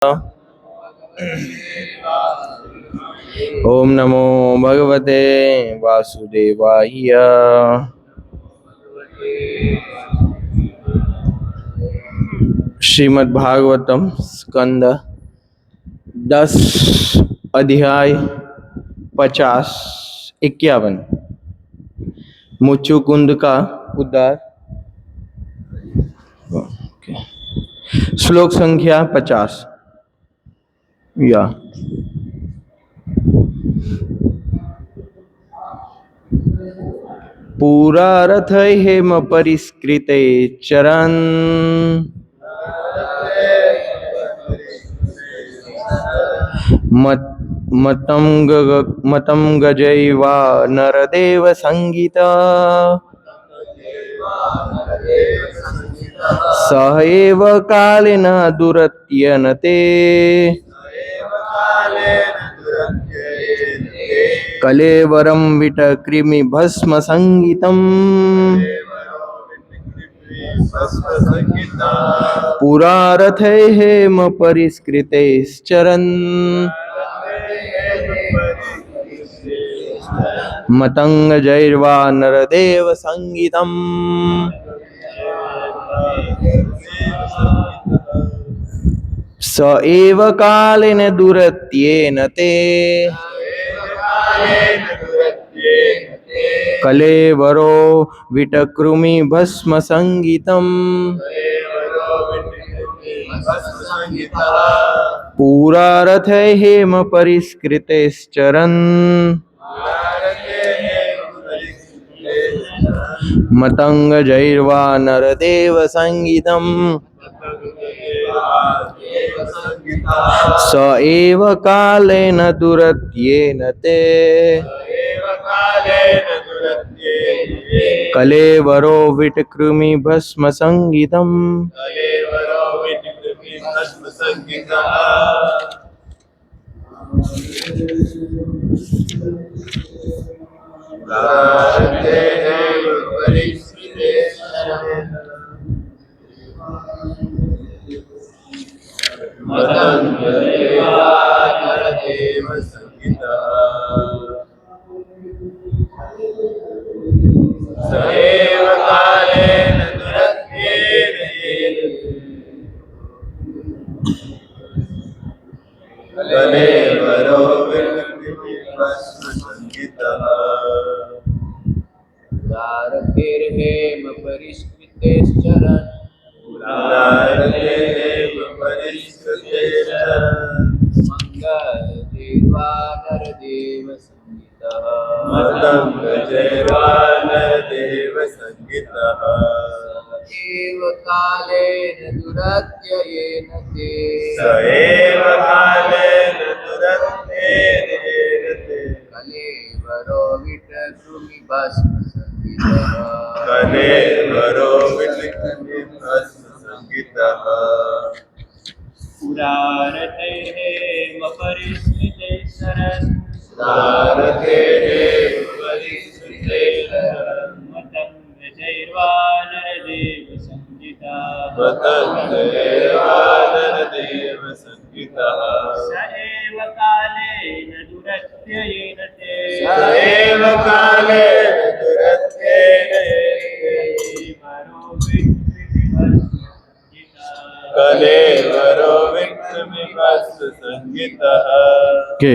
ओम नमो भगवते वासुदेवाय। श्रीमद् भागवतम स्कंद 10 अध्याय 50-51 मुचुकुंद का उद्धार। श्लोक संख्या 50 या पूरा रथ हेम परिष्कृते चरण मतम गजैवा नरदेव संगीता स एव कालेन दुरत्यनते कलेवरं विटकृमि भस्म संगीतम् पुरा रथे हेम परिष्कृतैश्चरन् मतंगजैर्वा नरदेव संगीतम् स एव कालेन दुरत्येन ते कलेवरो विटकृमि भस्म संगीतम् पूरा रथे हेम परिष्कृतैश्चरन् मतंगजैर्वा नरदेव संगीतम् स एव कालेन दुरत्येन ते कलेवरो विटकृमि भस्म संगीतम् हेम परिष्कृतैश्चरन् मंगलदेवा नरदेव संगीतः एव कालेन दुरत्ययेन ते कलेवरो विटकृमि भस्म संगीतः पुरा रथे हेम परिष्कृतैश्चरन् मतंगजैर्वा नरदेव संगीतः स एव कालेन दुरत्ययेन ते के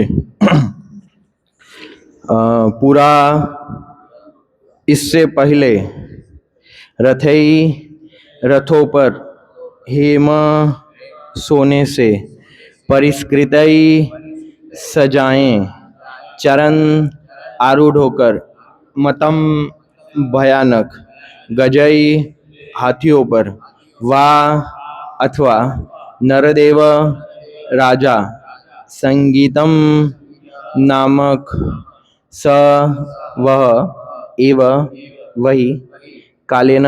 पूरा इससे पहले रथों पर हेम सोने से परिष्कृतई सजाएं चरण आरूढ़ होकर मतम भयानक गजई हाथियों पर वा अथवा नरदेव राजा संगीतम नामक स वह एव वही कालेन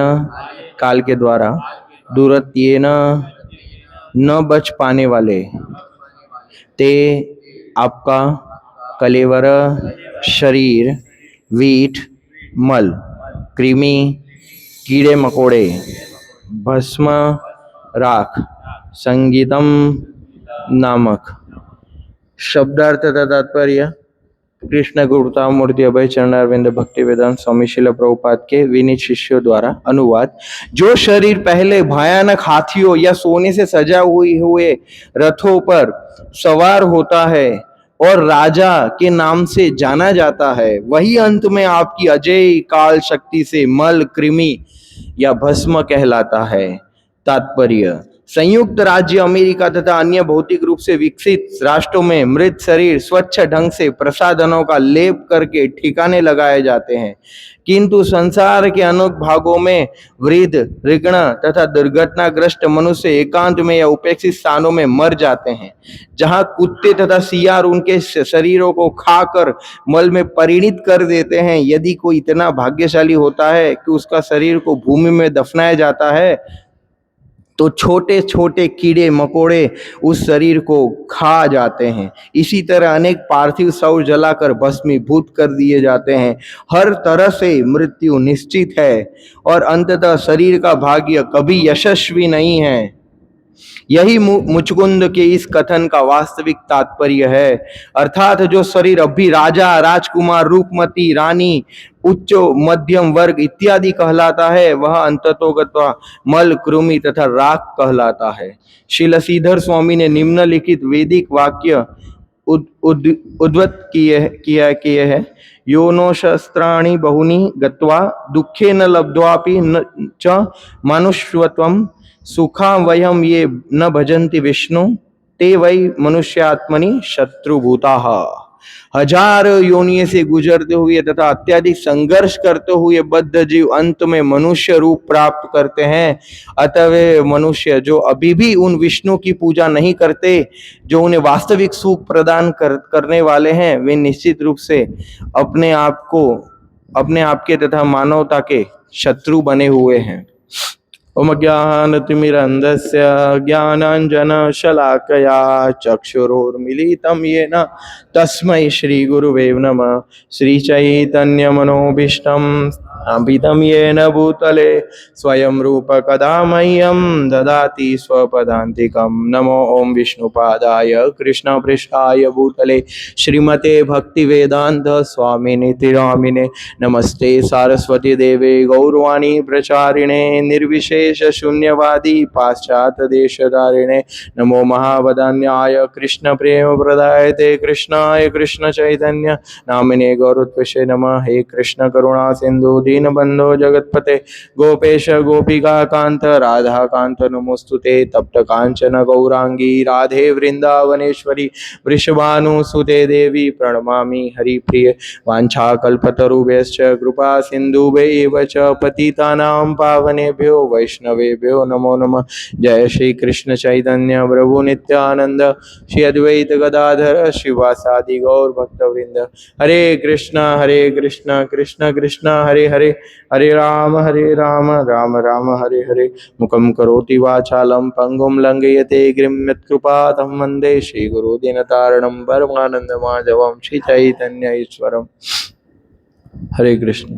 काल के द्वारा दुरत्येन न बच पाने वाले ते आपका कलेवर शरीर वीठ मल कृमि कीड़े मकोड़े भस्म राख संगीतम नामक। शब्दार्थ तथा तात्पर्य कृष्ण गुरुता मूर्ति अभय चरणारविंद भक्ति वेदांत स्वामी शिल प्रभुपाद के विनीत शिष्यों द्वारा अनुवाद। जो शरीर पहले भयानक हाथियों या सोने से सजा हुए रथों पर सवार होता है और राजा के नाम से जाना जाता है, वही अंत में आपकी अजय काल शक्ति से मल कृमि या भस्म कहलाता है। तात्पर्य: संयुक्त राज्य अमेरिका तथा अन्य भौतिक रूप से विकसित राष्ट्रों में मृत शरीर स्वच्छ ढंग से प्रसाधनों का लेप करके ठिकाने लगाए जाते हैं, किंतु संसार के अनेक भागों में वृद्ध, रुग्ण तथा दुर्घटनाग्रस्त मनुष्य एकांत में या उपेक्षित स्थानों में मर जाते हैं, जहां कुत्ते तथा सियार उनके शरीरों को खाकर मल में परिणित कर देते हैं। यदि कोई इतना भाग्यशाली होता है कि उसका शरीर को भूमि में दफनाया जाता है, तो छोटे छोटे कीड़े मकोड़े उस शरीर को खा जाते हैं। इसी तरह अनेक पार्थिव शव जलाकर भस्मीभूत कर दिए जाते हैं। हर तरह से मृत्यु निश्चित है और अंततः शरीर का भाग्य कभी यशस्वी नहीं है। यही मुचकुंद के इस कथन का वास्तविक तात्पर्य है। अर्थात जो शरीर अभी राजा, राजकुमार, रूपमती, रानी, उच्च मध्यम वर्ग इत्यादि कहलाता है, वह अंततोगत्वा मल, कृमि तथा राख कहलाता है। श्रील श्रीधर स्वामी ने निम्नलिखित वैदिक वाक्य उद्धृत किए है। योनो शस्त्राणि बहुनि गत्वा दुखे न लब्ध्वापि न च मनुष्यत्वं सुखा वयम ये न भजन्ति विष्णु ते वै मनुष्यात्मनि शत्रुभूताः। हजार योनियों से गुजरते हुए तथा अत्यधिक संघर्ष करते हुए बद्ध जीव अंत में मनुष्य रूप प्राप्त करते हैं। अतः वे मनुष्य जो अभी भी उन विष्णु की पूजा नहीं करते, जो उन्हें वास्तविक सुख प्रदान करने वाले हैं, वे निश्चित रूप से अपने आप के तथा मानवता के शत्रु बने हुए हैं। ओम ज्ञानतिमिरन्धस्य ज्ञानाञ्जनशलाकया चक्षुरुन्मीलितं येन तस्मै श्रीगुरुवे नमः। श्रीचैतन्यमनोभीष्टं स्थापितं येन भूतले स्वयं रूप कदा मह्यं ददाति स्वपदान्तिकं। नमो ओं विष्णुपादाय कृष्णपृष्ठाय भूतले श्रीमते भक्तिवेदान्त स्वामिनिति नामिने। नमस्ते सारस्वती देवे गौरवाणी प्रचारिणे निर्विशेष शून्यवादी पाश्चात्य देशधारिणे। नमो महावदान्याय कृष्ण प्रेम प्रदायते कृष्णाय कृष्ण चैतन्य नामिने गौरत्वसे नमः। हे कृष्ण करुणा सिंधु दीनबंधो जगत्पते गोपेश गोपिका कांत राधा कांत नमोस्तुते। तप्त कांचन गौरांगी राधे वृंदावनेश्वरी वृषभानुसुते देवी प्रणमामि हरिप्रिये। वाञ्छाकल्पतरुभ्यश्च कृपा सिन्धुभ्यैव च पतितानां पावनेभ्यो वैष्णवेभ्यो नमो नमः। जय श्री कृष्ण चैतन्य प्रभु नित्यानंद श्री अद्वैत गदाधर शिवासादि गौर भक्तवृंद। हरे कृष्ण कृष्ण कृष्ण हरे हरे, हरे राम राम राम हरे हरे। मुखं करोति वाचालं पंगुं लंघयते गिरिं यत्कृपातमहं वन्दे श्रीगुरु दीनतारिणं परमानन्दमाधवं श्री चैतन्य ईश्वरम्। हरे कृष्ण।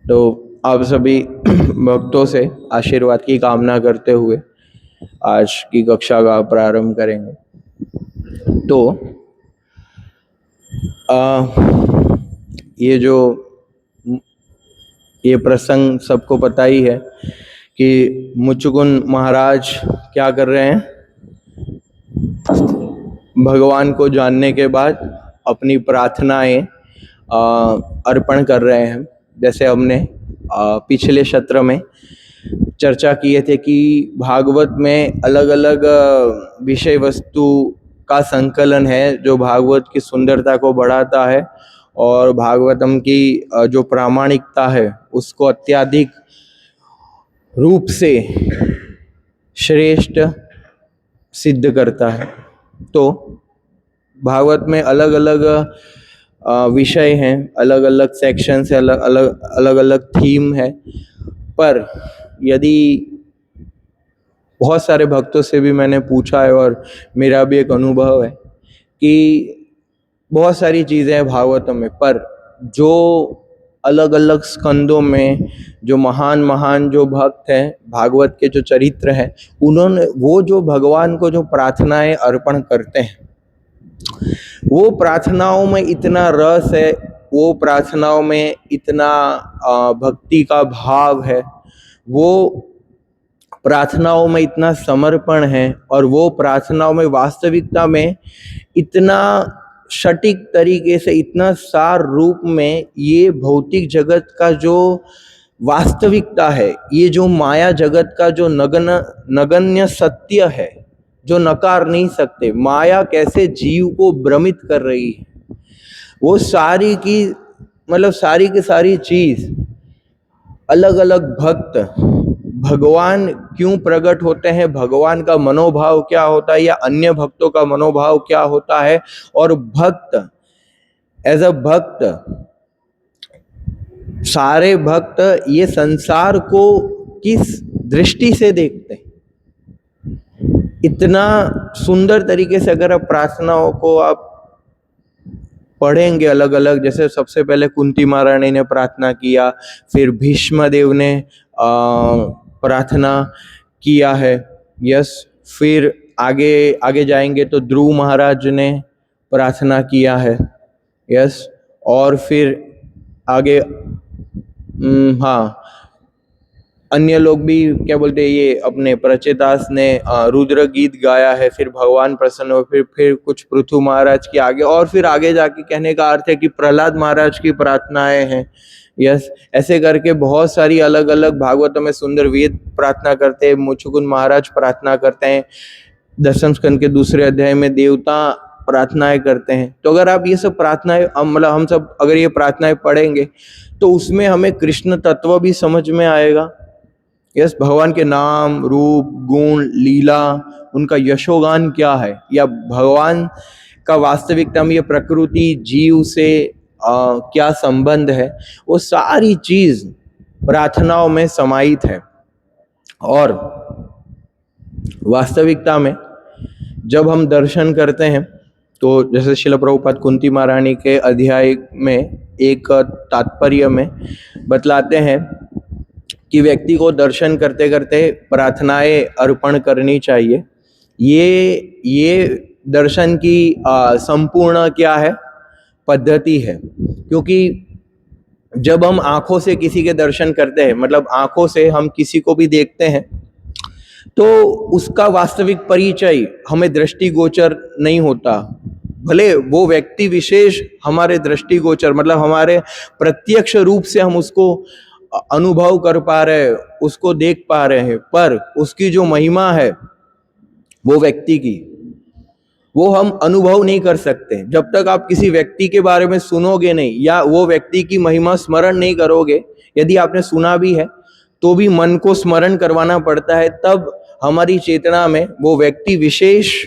तो आप सभी भक्तों से आशीर्वाद की कामना करते हुए आज की कक्षा का प्रारंभ करेंगे। तो ये प्रसंग सबको पता ही है कि मुचुकुंद महाराज क्या कर रहे हैं। भगवान को जानने के बाद अपनी प्रार्थनाएं अर्पण कर रहे हैं। जैसे हमने पिछले सत्र में चर्चा किए थे कि भागवत में अलग अलग विषय वस्तु का संकलन है जो भागवत की सुंदरता को बढ़ाता है और भागवतम की जो प्रामाणिकता है उसको अत्यधिक रूप से श्रेष्ठ सिद्ध करता है। तो भागवत में अलग अलग विषय हैं, अलग अलग सेक्शंस है, अलग अलग थीम है। पर यदि बहुत सारे भक्तों से भी मैंने पूछा है और मेरा भी एक अनुभव है कि बहुत सारी चीज़ें हैं भागवत में, पर जो अलग अलग स्कंदों में जो महान महान जो भक्त हैं, भागवत के जो चरित्र हैं, उन्होंने वो जो भगवान को जो प्रार्थनाएं अर्पण करते हैं, वो प्रार्थनाओं में इतना रस है, वो प्रार्थनाओं में इतना भक्ति का भाव है, वो प्रार्थनाओं में इतना समर्पण है, और वो प्रार्थनाओं में वास्तविकता में इतना सटीक तरीके से, इतना सार रूप में ये भौतिक जगत का जो वास्तविकता है, ये जो माया जगत का जो नगण्य सत्य है, जो नकार नहीं सकते, माया कैसे जीव को भ्रमित कर रही है, वो सारी की मतलब सारी की सारी चीज, अलग अलग भक्त भगवान क्यों प्रकट होते हैं, भगवान का मनोभाव क्या होता है, या अन्य भक्तों का मनोभाव क्या होता है, और भक्त एज अ भक्त, सारे भक्त ये संसार को किस दृष्टि से देखते हैं, इतना सुंदर तरीके से अगर आप प्रार्थनाओं को आप पढ़ेंगे अलग अलग, जैसे सबसे पहले कुंती महारानी ने प्रार्थना किया, फिर भीष्म देव ने प्रार्थना किया है, यस, फिर आगे आगे जाएंगे तो ध्रुव महाराज ने प्रार्थना किया है, यस, और फिर आगे हाँ, अन्य लोग भी क्या बोलते हैं, ये अपने प्रचेतास ने रुद्र गीत गाया है, फिर भगवान प्रसन्न हो, फिर कुछ पृथु महाराज की आगे, और फिर आगे जाके कहने का अर्थ है कि प्रहलाद महाराज की प्रार्थनाएं हैं, यस, ऐसे करके बहुत सारी अलग अलग भागवतों में सुंदर वेद प्रार्थना करते हैं, मुचुकुंद महाराज प्रार्थना करते हैं, दशम स्कंद के दूसरे अध्याय में देवता प्रार्थनाएं करते हैं। तो अगर आप ये सब प्रार्थनाएं मतलब हम सब अगर ये प्रार्थनाएं पढ़ेंगे तो उसमें हमें कृष्ण तत्व भी समझ में आएगा, यस, भगवान के नाम रूप गुण लीला, उनका यशोगान क्या है, या भगवान का वास्तविकता में ये प्रकृति जीव से क्या संबंध है, वो सारी चीज प्रार्थनाओं में समाहित है। और वास्तविकता में जब हम दर्शन करते हैं तो जैसे शिला प्रभुपाद कुंती महारानी के अध्याय में एक तात्पर्य में बतलाते हैं कि व्यक्ति को दर्शन करते करते प्रार्थनाएं अर्पण करनी चाहिए। ये दर्शन की संपूर्ण क्या है पद्धति है, क्योंकि जब हम आंखों से किसी के दर्शन करते हैं, मतलब आंखों से हम किसी को भी देखते हैं, तो उसका वास्तविक परिचय हमें दृष्टिगोचर नहीं होता। भले वो व्यक्ति विशेष हमारे दृष्टिगोचर मतलब हमारे प्रत्यक्ष रूप से हम उसको अनुभव कर पा रहे हैं, उसको देख पा रहे हैं, पर उसकी जो महिमा है वो व्यक्ति की, वो हम अनुभव नहीं कर सकते जब तक आप किसी व्यक्ति के बारे में सुनोगे नहीं, या वो व्यक्ति की महिमा स्मरण नहीं करोगे। यदि आपने सुना भी है तो भी मन को स्मरण करवाना पड़ता है, तब हमारी चेतना में वो व्यक्ति विशेष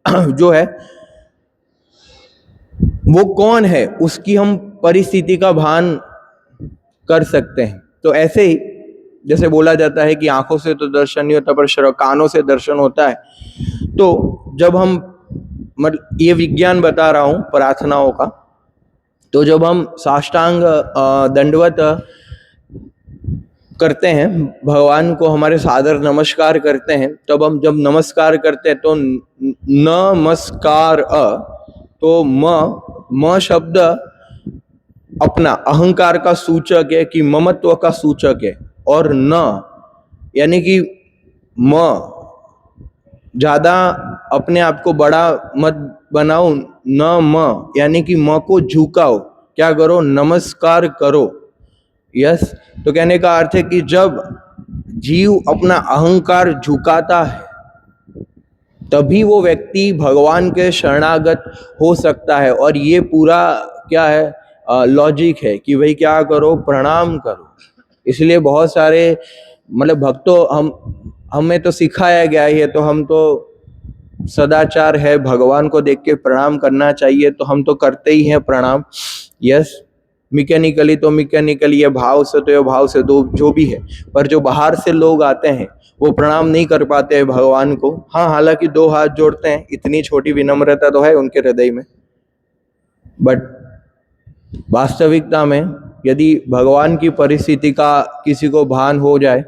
जो है वो कौन है उसकी हम परिस्थिति का भान कर सकते हैं। तो ऐसे ही जैसे बोला जाता है कि आंखों से तो दर्शन नहीं होता पर कानों से दर्शन होता है। तो जब हम मतलब ये विज्ञान बता रहा हूँ प्रार्थनाओं का, तो जब हम साष्टांग दंडवत करते हैं, भगवान को हमारे सादर नमस्कार करते हैं, तब हम जब नमस्कार करते हैं तो नमस्कार तो म शब्द अपना अहंकार का सूचक है कि ममत्व का सूचक है, और न यानी कि म ज्यादा अपने आप को बड़ा मत बनाओ, न म यानी कि म को झुकाओ, क्या करो नमस्कार करो, यस। तो कहने का अर्थ है कि जब जीव अपना अहंकार झुकाता है तभी वो व्यक्ति भगवान के शरणागत हो सकता है। और ये पूरा क्या है लॉजिक है कि भाई क्या करो प्रणाम करो। इसलिए बहुत सारे मतलब भक्तों हमें तो सिखाया गया है, तो हम तो सदाचार है भगवान को देख के प्रणाम करना चाहिए, तो हम तो करते ही हैं प्रणाम, यस। मैकेनिकली तो मैकेनिकली, ये भाव से तो ये भाव से, दो जो भी है। पर जो बाहर से लोग आते हैं वो प्रणाम नहीं कर पाते हैं भगवान को। हाँ, हालांकि 2 हाथ जोड़ते हैं, इतनी छोटी विनम्रता तो है उनके हृदय में, बट वास्तविकता में यदि भगवान की परिस्थिति का किसी को भान हो जाए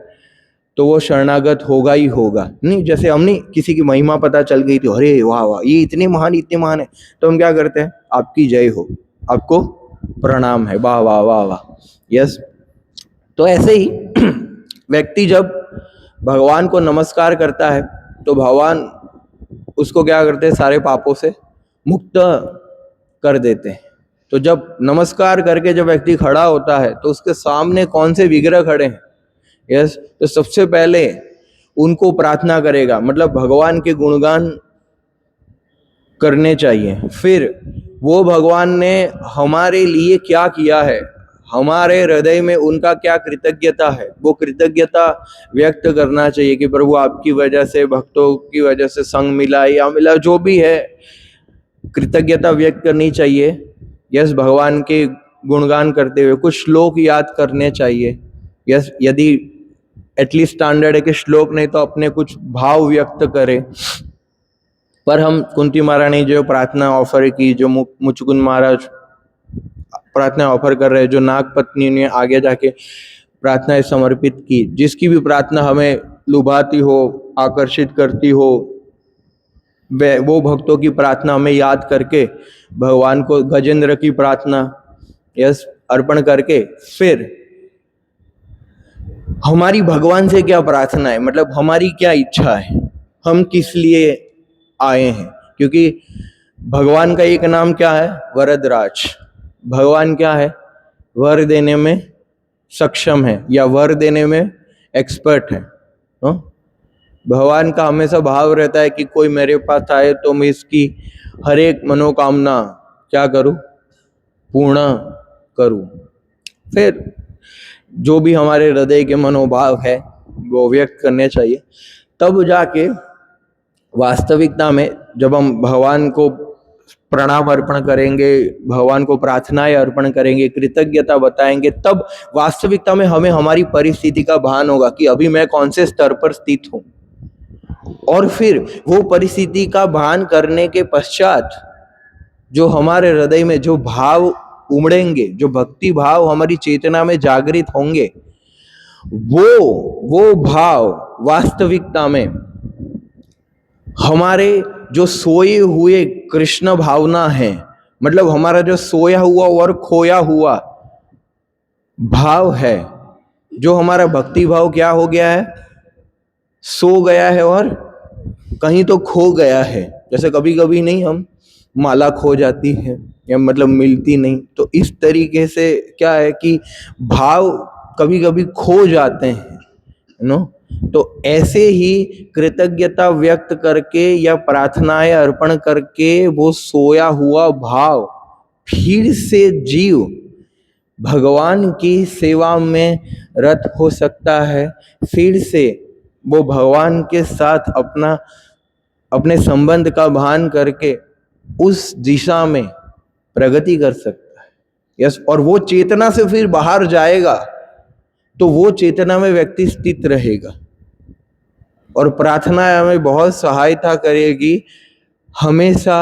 तो वो शरणागत होगा ही होगा। नहीं, जैसे हमने किसी की महिमा पता चल गई थी, अरे वाह वाह ये इतने महान है, तो हम क्या करते हैं, आपकी जय हो, आपको प्रणाम है, वाह वाह वाह वाह, यस। तो ऐसे ही व्यक्ति जब भगवान को नमस्कार करता है तो भगवान उसको क्या करते हैं, सारे पापों से मुक्त कर देते हैं। तो जब नमस्कार करके जब व्यक्ति खड़ा होता है तो उसके सामने कौन से विग्रह खड़े हैं, यस, तो सबसे पहले उनको प्रार्थना करेगा, मतलब भगवान के गुणगान करने चाहिए। फिर वो भगवान ने हमारे लिए क्या किया है, हमारे हृदय में उनका क्या कृतज्ञता है, वो कृतज्ञता व्यक्त करना चाहिए कि प्रभु आपकी वजह से, भक्तों की वजह से संग मिला या मिला, जो भी है कृतज्ञता व्यक्त करनी चाहिए। यस, भगवान के गुणगान करते हुए कुछ श्लोक याद करने चाहिए। यस, यदि एटलीस्ट स्टैंडर्ड है कि श्लोक नहीं तो अपने कुछ भाव व्यक्त करें। पर हम कुंती महारानी जो प्रार्थना ऑफर की, जो मुचकुंद महाराज प्रार्थना ऑफर कर रहे हैं, जो नाग पत्नी ने आगे जाके प्रार्थनाएं समर्पित की, जिसकी भी प्रार्थना हमें लुभाती हो, आकर्षित करती हो, वो भक्तों की प्रार्थना हमें याद करके भगवान को गजेंद्र की प्रार्थना यस अर्पण करके, फिर हमारी भगवान से क्या प्रार्थना है, मतलब हमारी क्या इच्छा है, हम किस लिए आए हैं। क्योंकि भगवान का एक नाम क्या है, वरदराज। भगवान क्या है, वर देने में सक्षम है या वर देने में एक्सपर्ट है। भगवान का हमेशा भाव रहता है कि कोई मेरे पास आए तो मैं इसकी हर एक मनोकामना क्या करूं, पूर्ण करूं। फिर जो भी हमारे हृदय के मनोभाव है वो व्यक्त करने चाहिए। तब जाके वास्तविकता में जब हम भगवान को प्रणाम अर्पण करेंगे, भगवान को प्रार्थनाएं अर्पण करेंगे, कृतज्ञता बताएंगे, तब वास्तविकता में हमें हमारी परिस्थिति का भान होगा कि अभी मैं कौन से स्तर पर स्थित हूं। और फिर वो परिस्थिति का भान करने के पश्चात जो हमारे हृदय में जो भाव उमड़ेंगे, जो भक्ति भाव हमारी चेतना में जागृत होंगे, वो भाव वास्तविकता में हमारे जो सोए हुए कृष्ण भावना है, मतलब हमारा जो सोया हुआ और खोया हुआ भाव है, जो हमारा भक्ति भाव क्या हो गया है, सो गया है और कहीं तो खो गया है। जैसे कभी कभी नहीं, हम माला खो जाती है या मतलब मिलती नहीं, तो इस तरीके से क्या है कि भाव कभी कभी खो जाते हैं, नो। तो ऐसे ही कृतज्ञता व्यक्त करके या प्रार्थनाएं अर्पण करके वो सोया हुआ भाव फिर से जीव भगवान की सेवा में रत हो सकता है। फिर से वो भगवान के साथ अपने संबंध का भान करके उस दिशा में प्रगति कर सकता है। यस, और वो चेतना से फिर बाहर जाएगा तो वो चेतना में व्यक्ति स्थित रहेगा। और प्रार्थना हमें बहुत सहायता करेगी हमेशा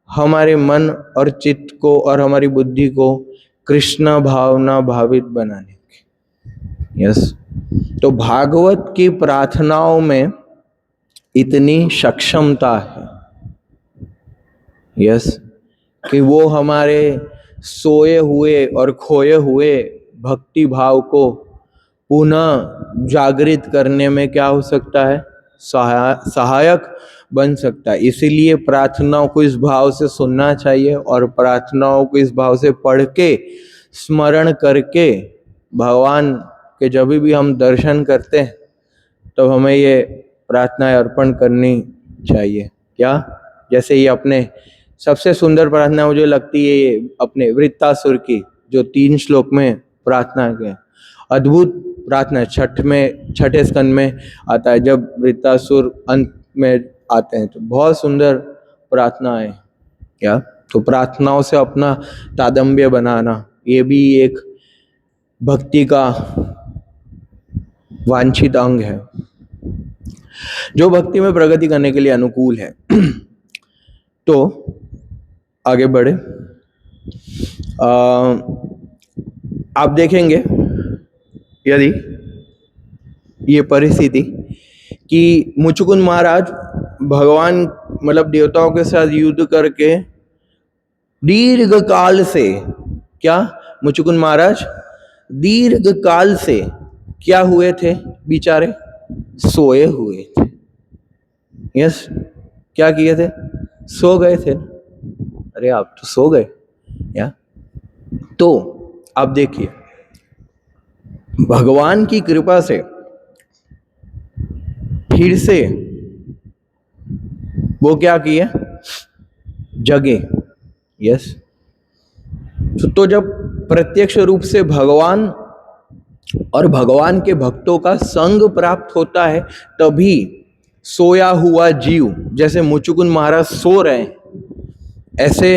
हमारे मन और चित्त को और हमारी बुद्धि को कृष्ण भावना भावित बनाने की। यस, तो भागवत की प्रार्थनाओं में इतनी सक्षमता है, यस, कि वो हमारे सोए हुए और खोए हुए भक्ति भाव को पुनः जागृत करने में क्या हो सकता है, सहायक बन सकता है। इसीलिए प्रार्थनाओं को इस भाव से सुनना चाहिए और प्रार्थनाओं को इस भाव से पढ़ के स्मरण करके भगवान के जब भी हम दर्शन करते हैं तो हमें ये प्रार्थनाएं अर्पण करनी चाहिए। क्या, जैसे ये अपने सबसे सुंदर प्रार्थना मुझे लगती है ये अपने वृत्तासुर की, जो 3 श्लोक में प्रार्थना के अद्भुत प्रार्थना, छठे स्कंद में आता है जब वृत्तासुर अंत में आते हैं, तो बहुत सुंदर प्रार्थना है। क्या, तो प्रार्थनाओं से अपना तादम्य बनाना ये भी एक भक्ति का वांछित अंग है जो भक्ति में प्रगति करने के लिए अनुकूल है। तो आगे बढ़े। आप देखेंगे यदि ये परिस्थिति कि मुचुकुंद महाराज भगवान मतलब देवताओं के साथ युद्ध करके दीर्घ काल से क्या मुचुकुंद महाराज दीर्घ काल से क्या हुए थे बेचारे, सोए हुए थे। यस, क्या किए थे, सो गए थे। अरे आप तो सो गए या। तो आप देखिए भगवान की कृपा से फिर से वो क्या किए, जगे। यस, तो जब प्रत्यक्ष रूप से भगवान और भगवान के भक्तों का संग प्राप्त होता है तभी सोया हुआ जीव, जैसे मुचुकुंद महाराज सो रहे हैं, ऐसे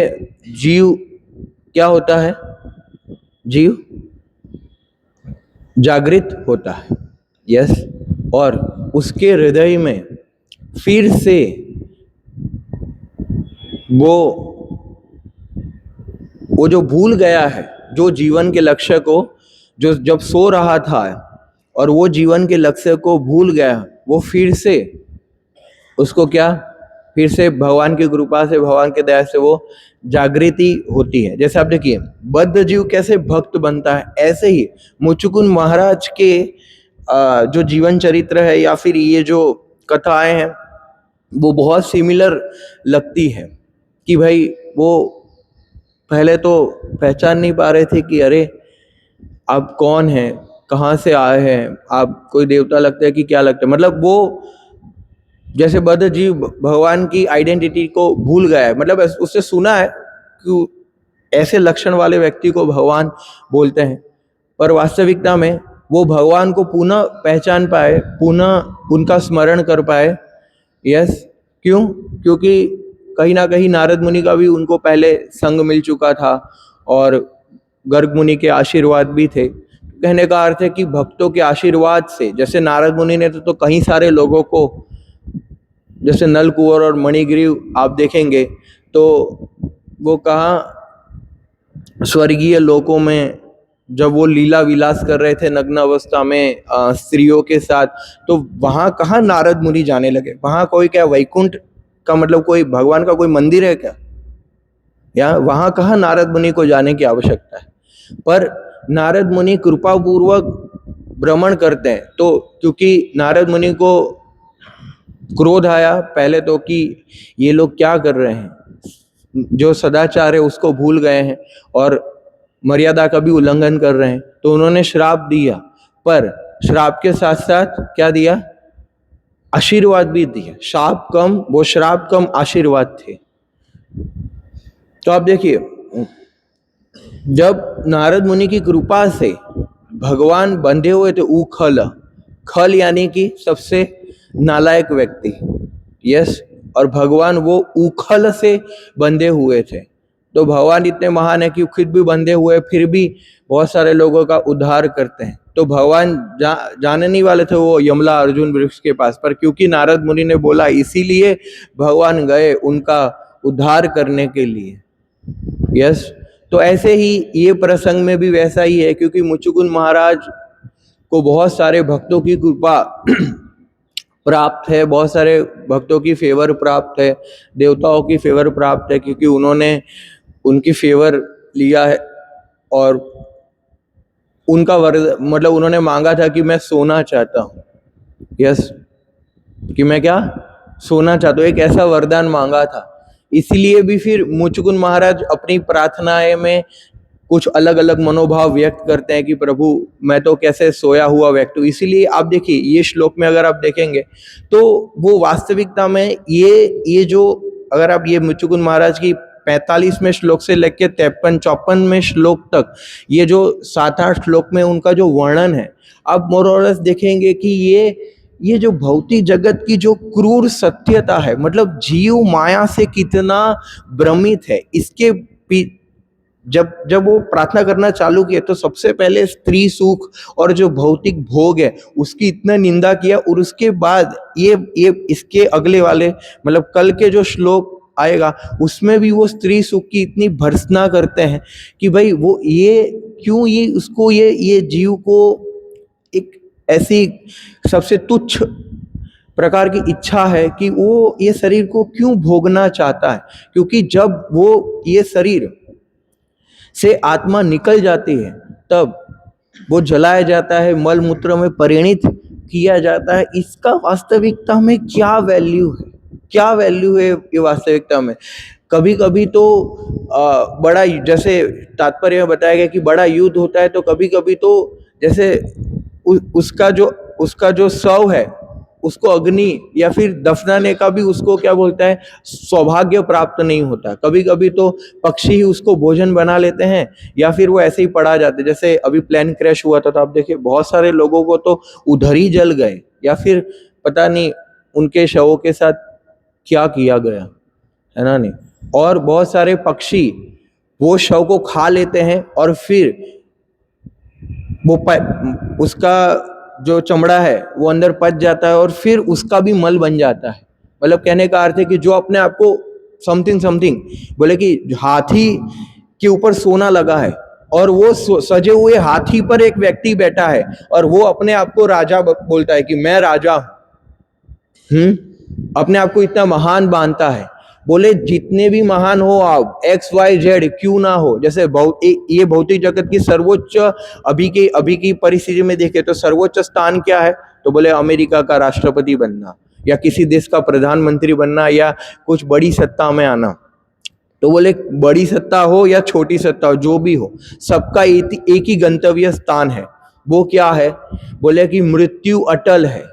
जीव क्या होता है, जीव जागृत होता है। यस, और उसके हृदय में फिर से वो जो भूल गया है, जो जीवन के लक्ष्य को, जो जब सो रहा था और वो जीवन के लक्ष्य को भूल गया, वो फिर से उसको क्या, फिर से भगवान की कृपा से, भगवान के दया से वो जागृति होती है। जैसे आप देखिए बद्ध जीव कैसे भक्त बनता है, ऐसे ही मुचुकुंद महाराज के जो जीवन चरित्र है या फिर ये जो कथाएं हैं वो बहुत सिमिलर लगती है कि भाई वो पहले तो पहचान नहीं पा रहे थे कि अरे आप कौन हैं, कहाँ से आए हैं, आप कोई देवता लगते हैं कि क्या लगता है। मतलब वो जैसे बद्ध जीव भगवान की आइडेंटिटी को भूल गया है, मतलब उससे सुना है कि ऐसे लक्षण वाले व्यक्ति को भगवान बोलते हैं, पर वास्तविकता में वो भगवान को पुनः पहचान पाए, पुनः उनका स्मरण कर पाए। यस, क्यों, क्योंकि कहीं ना कहीं नारद मुनि का भी उनको पहले संग मिल चुका था और गर्ग मुनि के आशीर्वाद भी थे। कहने का अर्थ है कि भक्तों के आशीर्वाद से, जैसे नारद मुनि ने तो कई सारे लोगों को, जैसे नल कुंवर और मणिग्रीव आप देखेंगे तो वो कहाँ स्वर्गीय लोकों में जब वो लीला विलास कर रहे थे नग्न अवस्था में स्त्रियों के साथ, तो वहां कहाँ नारद मुनि जाने लगे, वहां कोई क्या वैकुंठ का मतलब कोई भगवान का कोई मंदिर है क्या, या वहां कहाँ नारद मुनि को जाने की आवश्यकता है। पर नारद मुनि कृपा पूर्वक भ्रमण करते हैं, तो क्योंकि नारद मुनि को क्रोध आया पहले तो कि ये लोग क्या कर रहे हैं, जो सदाचार है उसको भूल गए हैं और मर्यादा का भी उल्लंघन कर रहे हैं, तो उन्होंने श्राप दिया। पर श्राप के साथ साथ क्या दिया, आशीर्वाद भी दिया। श्राप कम, वो श्राप कम, आशीर्वाद थे। तो आप देखिए जब नारद मुनि की कृपा से भगवान बंधे हुए थे, उखल, खल यानी कि सबसे नालायक व्यक्ति। यस, और भगवान वो उखल से बंधे हुए थे, तो भगवान इतने महान है कि खुद भी बंधे हुए फिर भी बहुत सारे लोगों का उद्धार करते हैं। तो भगवान जाने नहीं वाले थे वो यमला अर्जुन वृक्ष के पास, पर क्योंकि नारद मुनि ने बोला इसीलिए भगवान गए उनका उद्धार करने के लिए। यस, तो ऐसे ही ये प्रसंग में भी वैसा ही है, क्योंकि मुचुकुंद महाराज को बहुत सारे भक्तों की कृपा प्राप्त है, बहुत सारे भक्तों की फेवर प्राप्त है, देवताओं की फेवर प्राप्त है, क्योंकि उन्होंने उनकी फेवर लिया है और उनका मतलब उन्होंने मांगा था कि मैं सोना चाहता हूँ। यस, कि मैं क्या सोना चाहता हूँ, एक ऐसा वरदान मांगा था। इसीलिए भी फिर मुचुकुंद महाराज अपनी प्रार्थनाएं में कुछ अलग अलग मनोभाव व्यक्त करते हैं कि प्रभु मैं तो कैसे सोया हुआ व्यक्ति हूँ। इसीलिए आप देखिए ये श्लोक में अगर आप देखेंगे तो वो वास्तविकता में ये जो अगर आप ये मुचुकुंद महाराज की 45वें श्लोक से लेकर 53-54वें श्लोक तक ये जो 7-8 श्लोक में उनका जो वर्णन है, आप मोर और लेस देखेंगे कि ये जो भौतिक जगत की जो क्रूर सत्यता है, मतलब जीव माया से कितना भ्रमित है, इसके जब वो प्रार्थना करना चालू किया तो सबसे पहले स्त्री सुख और जो भौतिक भोग है उसकी इतना निंदा किया, और उसके बाद ये इसके अगले वाले मतलब कल के जो श्लोक आएगा उसमें भी वो स्त्री सुख की इतनी भर्त्सना करते हैं कि भाई वो ये क्यों ये उसको ये जीव को एक ऐसी सबसे तुच्छ प्रकार की इच्छा है कि वो ये शरीर को क्यों भोगना चाहता है? क्योंकि जब वो ये शरीर से आत्मा निकल जाती है तब वो जलाया जाता है, मल मूत्र में परिणित किया जाता है। इसका वास्तविकता में क्या वैल्यू है? क्या वैल्यू है ये वास्तविकता में? कभी कभी तो बड़ा, जैसे तात्पर्य में बताया गया कि बड़ा युद्ध होता है तो कभी कभी तो जैसे उसका जो शव है उसको अग्नि या फिर दफनाने का भी उसको क्या बोलता है, सौभाग्य प्राप्त नहीं होता। कभी कभी तो पक्षी ही उसको भोजन बना लेते हैं या फिर वो ऐसे ही पड़ा जाते। जैसे अभी प्लेन क्रैश हुआ था तो आप देखिए बहुत सारे लोगों को तो उधर ही जल गए या फिर पता नहीं उनके शवों के साथ क्या किया गया, है ना नहीं। और बहुत सारे पक्षी वो शव को खा लेते हैं और फिर वो उसका जो चमड़ा है वो अंदर पच जाता है और फिर उसका भी मल बन जाता है। मतलब कहने का अर्थ है कि जो अपने आप को समथिंग बोले कि हाथी के ऊपर सोना लगा है और वो सजे हुए हाथी पर एक व्यक्ति बैठा है और वो अपने आप को राजा बोलता है कि मैं राजा हूं, अपने आप को इतना महान मानता है। बोले जितने भी महान हो आप, XYZ क्यों ना हो, जैसे ये भौतिक जगत की सर्वोच्च अभी की परिस्थिति में देखे तो सर्वोच्च स्थान क्या है? तो बोले अमेरिका का राष्ट्रपति बनना या किसी देश का प्रधानमंत्री बनना या कुछ बड़ी सत्ता में आना। तो बोले बड़ी सत्ता हो या छोटी सत्ता हो, जो भी हो, सबका एक ही गंतव्य स्थान है। वो क्या है? बोले कि मृत्यु अटल है,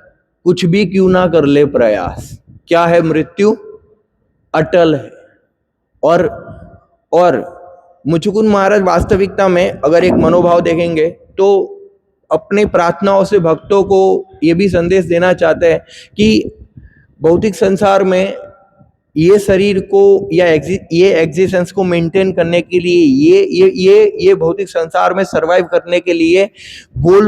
कुछ भी क्यों ना कर ले प्रयास। क्या है? मृत्यु अटल है। और मुचुकुंद महाराज वास्तविकता में अगर एक मनोभाव देखेंगे तो अपने प्रार्थनाओं से भक्तों को ये भी संदेश देना चाहते हैं कि भौतिक संसार में ये शरीर को या ये एग्जिस्टेंस को मेंटेन करने के लिए, ये भौतिक संसार में सरवाइव करने के लिए वो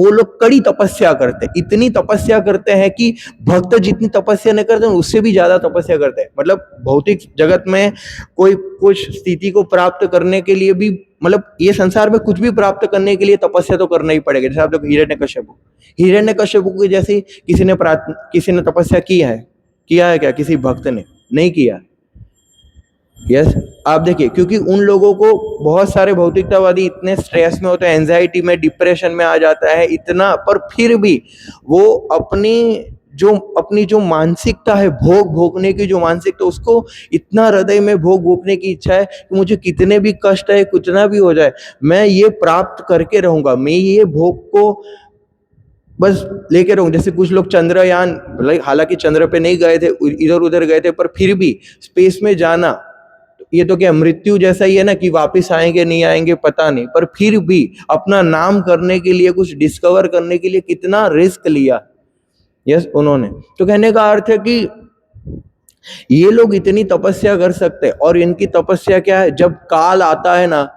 लोग कड़ी तपस्या करते हैं। इतनी तपस्या करते हैं कि भक्त जितनी तपस्या नहीं करते उससे भी ज्यादा तपस्या करते हैं। मतलब भौतिक जगत में कोई कुछ स्थिति को प्राप्त करने के लिए भी, मतलब ये संसार में कुछ भी प्राप्त करने के लिए तपस्या तो करना ही पड़ेगा। जैसे आप देखो हिरण्यकश्यप की जैसी किसी ने तपस्या किया है क्या? किसी भक्त ने नहीं किया। यस, आप देखिए, क्योंकि उन लोगों को बहुत सारे भौतिकतावादी इतने स्ट्रेस में होते हैं, एंजाइटी में, डिप्रेशन में आ जाता है इतना, पर फिर भी वो अपनी जो मानसिकता है, भोगने की जो मानसिकता, उसको इतना हृदय में भोगने की इच्छा है कि मुझे कितने भी कष्ट है, कितना भी हो जाए, मैं ये प्राप्त करके रहूंगा, मैं ये भोग को बस लेके रहूं। जैसे कुछ लोग चंद्रयान, हालांकि चंद्र पे नहीं गए थे, इधर उधर गए थे, पर फिर भी स्पेस में जाना, ये तो क्या मृत्यु जैसा ही है ना, कि वापस आएंगे नहीं आएंगे पता नहीं, पर फिर भी अपना नाम करने के लिए, कुछ डिस्कवर करने के लिए कितना रिस्क लिया। यस, उन्होंने। तो कहने का अर्थ है कि ये लोग इतनी तपस्या कर सकते हैं और इनकी तपस्या क्या है? जब काल आता है ना,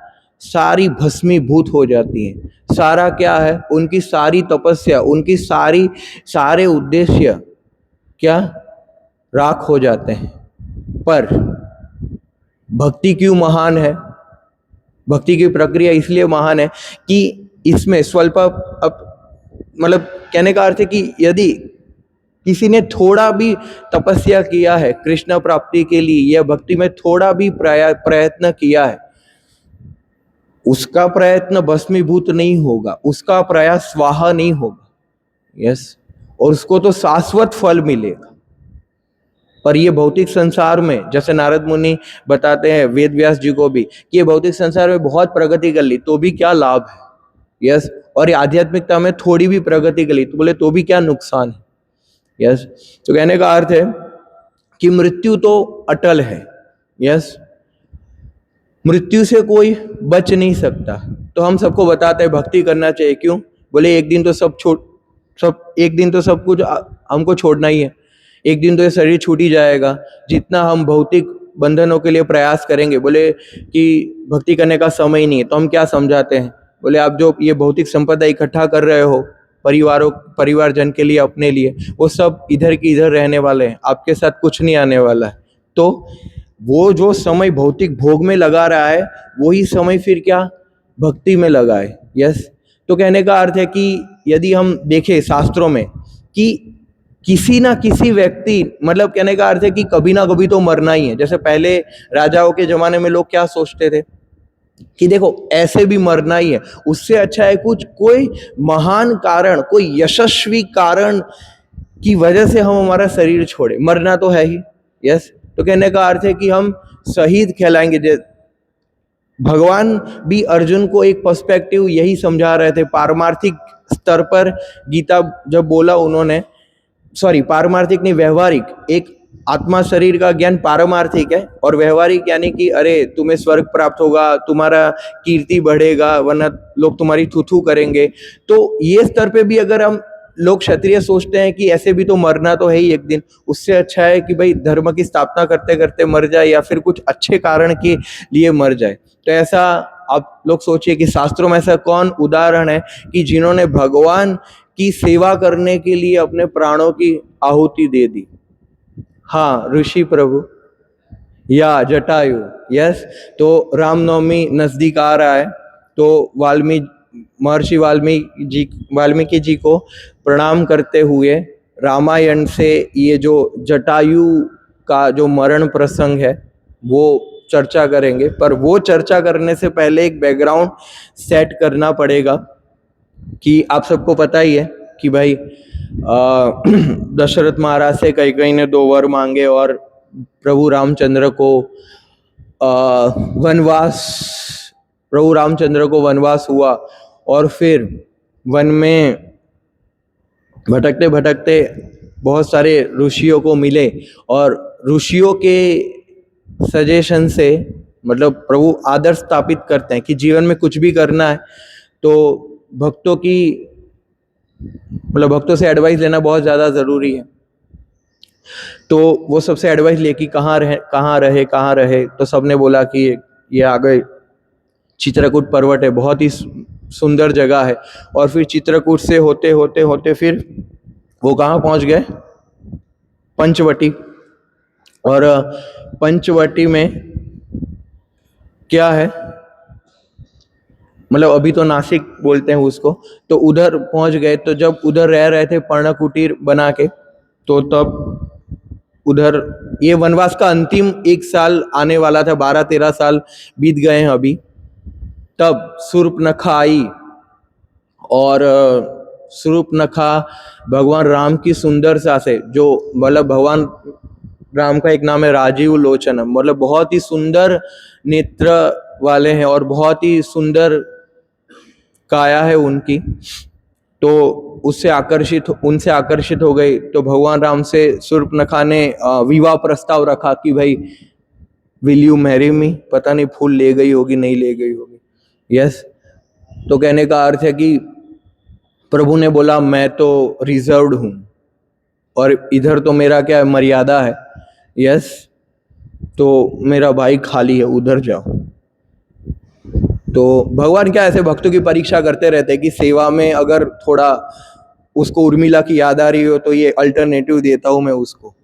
सारी भस्मीभूत हो जाती है। सारा क्या है? उनकी सारी तपस्या, उनकी सारे उद्देश्य क्या राख हो जाते हैं। पर भक्ति क्यों महान है? भक्ति की प्रक्रिया इसलिए महान है कि इसमें स्वल्प, मतलब कहने का अर्थ है कि यदि किसी ने थोड़ा भी तपस्या किया है कृष्ण प्राप्ति के लिए या भक्ति में थोड़ा भी प्रयत्न किया है, उसका प्रयत्न भस्मीभूत नहीं होगा, उसका प्रयास स्वाहा नहीं होगा। यस, और उसको तो शाश्वत फल मिलेगा। पर ये भौतिक संसार में, जैसे नारद मुनि बताते हैं वेद व्यास जी को भी, कि ये भौतिक संसार में बहुत प्रगति कर ली तो भी क्या लाभ है। यस, और आध्यात्मिकता में थोड़ी भी प्रगति कर ली तो बोले तो भी क्या नुकसान है। यस, तो कहने का अर्थ है कि मृत्यु तो अटल है। यस, मृत्यु से कोई बच नहीं सकता। तो हम सबको बताते हैं भक्ति करना चाहिए। क्यों? बोले एक दिन तो एक दिन तो सब कुछ हमको छोड़ना ही है। एक दिन तो ये शरीर छूट ही जाएगा। जितना हम भौतिक बंधनों के लिए प्रयास करेंगे, बोले कि भक्ति करने का समय ही नहीं है, तो हम क्या समझाते हैं? बोले आप जो ये भौतिक संपदा इकट्ठा कर रहे हो परिवारजन के लिए, अपने लिए, वो सब इधर की इधर रहने वाले हैं, आपके साथ कुछ नहीं आने वाला है। तो वो जो समय भौतिक भोग में लगा रहा है, वही समय फिर क्या भक्ति में लगाए। यस, तो कहने का अर्थ है कि यदि हम देखें शास्त्रों में कि किसी ना किसी व्यक्ति, मतलब कहने का अर्थ है कि कभी ना कभी तो मरना ही है। जैसे पहले राजाओं के जमाने में लोग क्या सोचते थे कि देखो ऐसे भी मरना ही है, उससे अच्छा है कुछ कोई महान कारण, कोई यशस्वी कारण की वजह से हम हमारा शरीर छोड़े, मरना तो है ही। यस, तो कहने का अर्थ है कि हम शहीद कहलाएंगे। भगवान भी अर्जुन को एक पर्सपेक्टिव यही समझा रहे थे पारमार्थिक स्तर पर। गीता जब बोला उन्होंने, सॉरी पारमार्थिक नहीं, व्यवहारिक, एक आत्मा शरीर का ज्ञान पारमार्थिक है, और व्यवहारिक यानी कि अरे तुम्हें स्वर्ग प्राप्त होगा, तुम्हारा कीर्ति बढ़ेगा, वरना लोग तुम्हारी थू थू करेंगे। तो ये स्तर पे भी अगर हम लोग क्षत्रिय सोचते हैं कि ऐसे भी तो मरना तो है ही एक दिन, उससे अच्छा है कि भाई धर्म की स्थापना करते करते मर जाए या फिर कुछ अच्छे कारण के लिए मर जाए। तो ऐसा आप लोग सोचिए कि शास्त्रों में ऐसा कौन उदाहरण है कि जिन्होंने भगवान की सेवा करने के लिए अपने प्राणों की आहुति दे दी? हाँ, ऋषि प्रभु या जटायु। यस, तो रामनवमी नजदीक आ रहा है, तो महर्षि वाल्मीकि जी को प्रणाम करते हुए रामायण से ये जो जटायु का जो मरण प्रसंग है वो चर्चा करेंगे। पर वो चर्चा करने से पहले एक बैकग्राउंड सेट करना पड़ेगा कि आप सबको पता ही है कि भाई दशरथ महाराज से कैकेयी ने 2 वर मांगे और प्रभु रामचंद्र को वनवास हुआ, और फिर वन में भटकते भटकते बहुत सारे ऋषियों को मिले, और ऋषियों के सजेशन से, मतलब प्रभु आदर्श स्थापित करते हैं कि जीवन में कुछ भी करना है तो भक्तों से एडवाइस लेना बहुत ज़्यादा ज़रूरी है। तो वो सबसे एडवाइस लेके कहाँ रहे, तो सबने बोला कि ये आगे चित्रकूट पर्वत है, बहुत ही सुंदर जगह है। और फिर चित्रकूट से होते होते होते फिर वो कहाँ पहुँच गए? पंचवटी। और पंचवटी में क्या है, मतलब अभी तो नासिक बोलते हैं उसको, तो उधर पहुंच गए। तो जब उधर रह रहे थे पर्णकुटीर बना के, तो तब उधर ये वनवास का अंतिम 1 साल आने वाला था, 12-13 साल बीत गए हैं अभी। तब शूर्पणखा आई, और शूर्पणखा भगवान राम की सुंदरता से, जो मतलब भगवान राम का एक नाम है राजीव लोचन, मतलब बहुत ही सुंदर नेत्र वाले हैं और बहुत ही सुंदर काया है उनकी, तो उनसे आकर्षित हो गई। तो भगवान राम से शूर्पणखा ने विवाह प्रस्ताव रखा कि भाई विल यू मैरी मी। पता नहीं फूल ले गई होगी, नहीं ले गई होगी। यस, तो कहने का अर्थ है कि प्रभु ने बोला मैं तो रिजर्व्ड हूँ, और इधर तो मेरा क्या मर्यादा है। यस, तो मेरा भाई खाली है, उधर जाओ। तो भगवान क्या ऐसे भक्तों की परीक्षा करते रहते हैं कि सेवा में अगर थोड़ा उसको उर्मिला की याद आ रही हो तो ये अल्टरनेटिव देता हूं मैं उसको।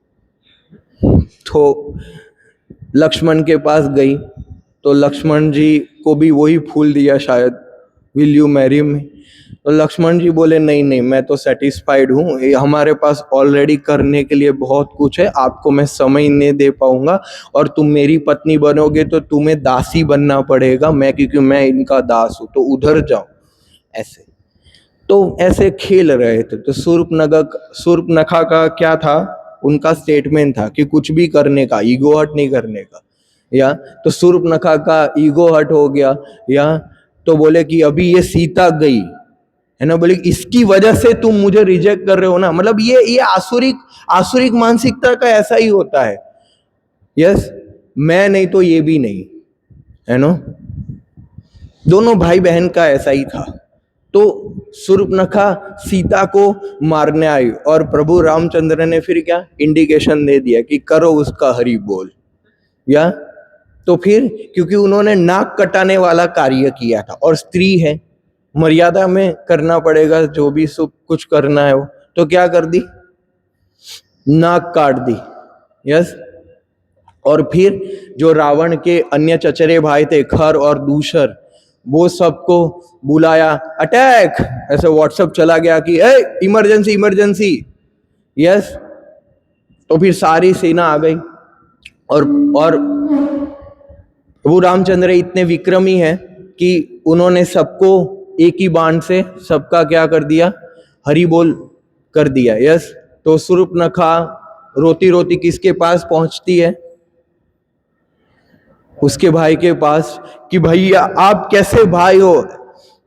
तो लक्ष्मण के पास गई, तो लक्ष्मण जी को भी वही फूल दिया शायद, विल यू मैरी मी। तो लक्ष्मण जी बोले नहीं नहीं, मैं तो सेटिस्फाइड हूँ, हमारे पास ऑलरेडी करने के लिए बहुत कुछ है, आपको मैं समय नहीं दे पाऊंगा, और तुम मेरी पत्नी बनोगे तो तुम्हें दासी बनना पड़ेगा, क्योंकि मैं इनका दास हूँ, तो उधर जाओ। ऐसे तो ऐसे खेल रहे थे। तो शूर्पणखा का क्या था, उनका स्टेटमेंट था कि कुछ भी करने का, ईगो हर्ट नहीं करने का। या तो शूर्पणखा का ईगो हर्ट हो गया, या तो बोले कि अभी ये सीता गई है ना, बोले इसकी वजह से तुम मुझे रिजेक्ट कर रहे हो ना, मतलब ये आसुरिक मानसिकता का ऐसा ही होता है। यस, मैं नहीं तो ये भी नहीं, है ना, दोनों भाई बहन का ऐसा ही था। तो शूर्पणखा सीता को मारने आई, और प्रभु रामचंद्र ने फिर क्या इंडिकेशन दे दिया कि करो उसका हरि बोल। या तो फिर क्योंकि उन्होंने नाक कटाने वाला कार्य किया था, और स्त्री है, मर्यादा में करना पड़ेगा जो भी सब कुछ करना है वो, तो क्या कर दी, नाक काट दी। यस, और फिर जो रावण के अन्य चचेरे भाई थे खर और दूसर, वो सबको बुलाया, अटैक, ऐसे व्हाट्सएप चला गया कि ए इमरजेंसी इमरजेंसी। यस, तो फिर सारी सेना आ गई और वो रामचंद्र इतने विक्रमी है कि उन्होंने सबको एक ही बाण से सबका क्या कर दिया, हरि बोल कर दिया। यस, तो शूर्पणखा रोती रोती किसके पास पहुंचती है, उसके भाई के पास, कि भैया आप कैसे भाई हो,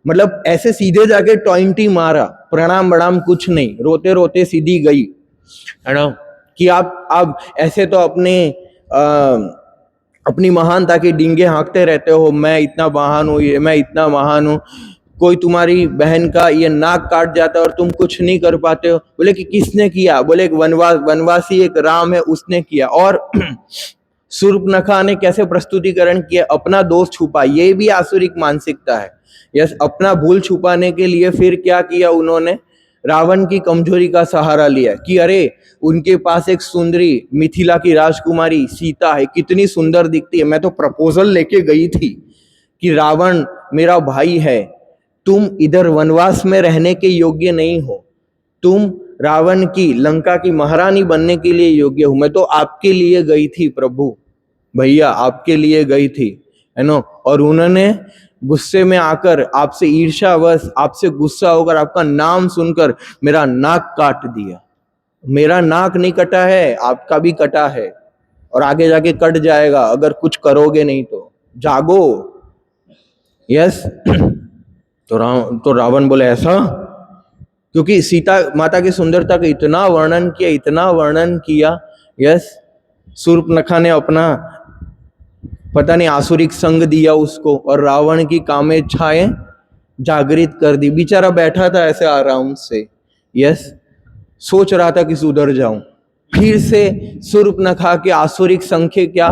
मतलब ऐसे सीधे जाके 20 मारा, प्रणाम बड़ाम कुछ नहीं, रोते रोते सीधी गई, है ना, कि आप ऐसे तो अपनी महानता की डींगे हाँकते रहते हो, मैं इतना महान हूँ, ये मैं इतना महान हूँ, कोई तुम्हारी बहन का ये नाक काट जाता है और तुम कुछ नहीं कर पाते हो। बोले कि किसने किया, बोले एक वनवासी एक राम है उसने किया। और शूर्पणखा ने कैसे प्रस्तुतिकरण किया, अपना दोष छुपा, ये भी आसुरिक मानसिकता है। यस, अपना भूल छुपाने के लिए फिर क्या किया उन्होंने, रावण की कमजोरी का सहारा लिया कि अरे उनके पास एक सुंदरी मिथिला की राजकुमारी सीता है, कितनी सुंदर दिखती है, मैं तो प्रपोजल लेके गई थी कि रावण मेरा भाई है, तुम इधर वनवास में रहने के योग्य नहीं हो, तुम रावण की लंका की महारानी बनने के लिए योग्य हो, मैं तो आपके लिए गई थी प्रभु, भैया आपके लिए गई थी, है ना। और उन्होंने गुस्से में आकर आपसे ईर्ष्यावश, आपसे गुस्सा होकर आपका नाम सुनकर मेरा नाक काट दिया। मेरा नाक नहीं कटा है, आपका भी कटा है और आगे जाके कट जाएगा अगर कुछ करोगे नहीं तो, जागो। यस, तो रावण बोले ऐसा, क्योंकि सीता माता की सुंदरता का इतना वर्णन किया, इतना वर्णन किया। यस, शूर्पणखा ने अपना पता नहीं आसुरिक संग दिया उसको और रावण की कामेच्छाएं जागृत कर दी। बेचारा बैठा था ऐसे आराम से, यस, सोच रहा था कि सुधर जाऊं, फिर से शूर्पणखा के आसुरिक संख्य क्या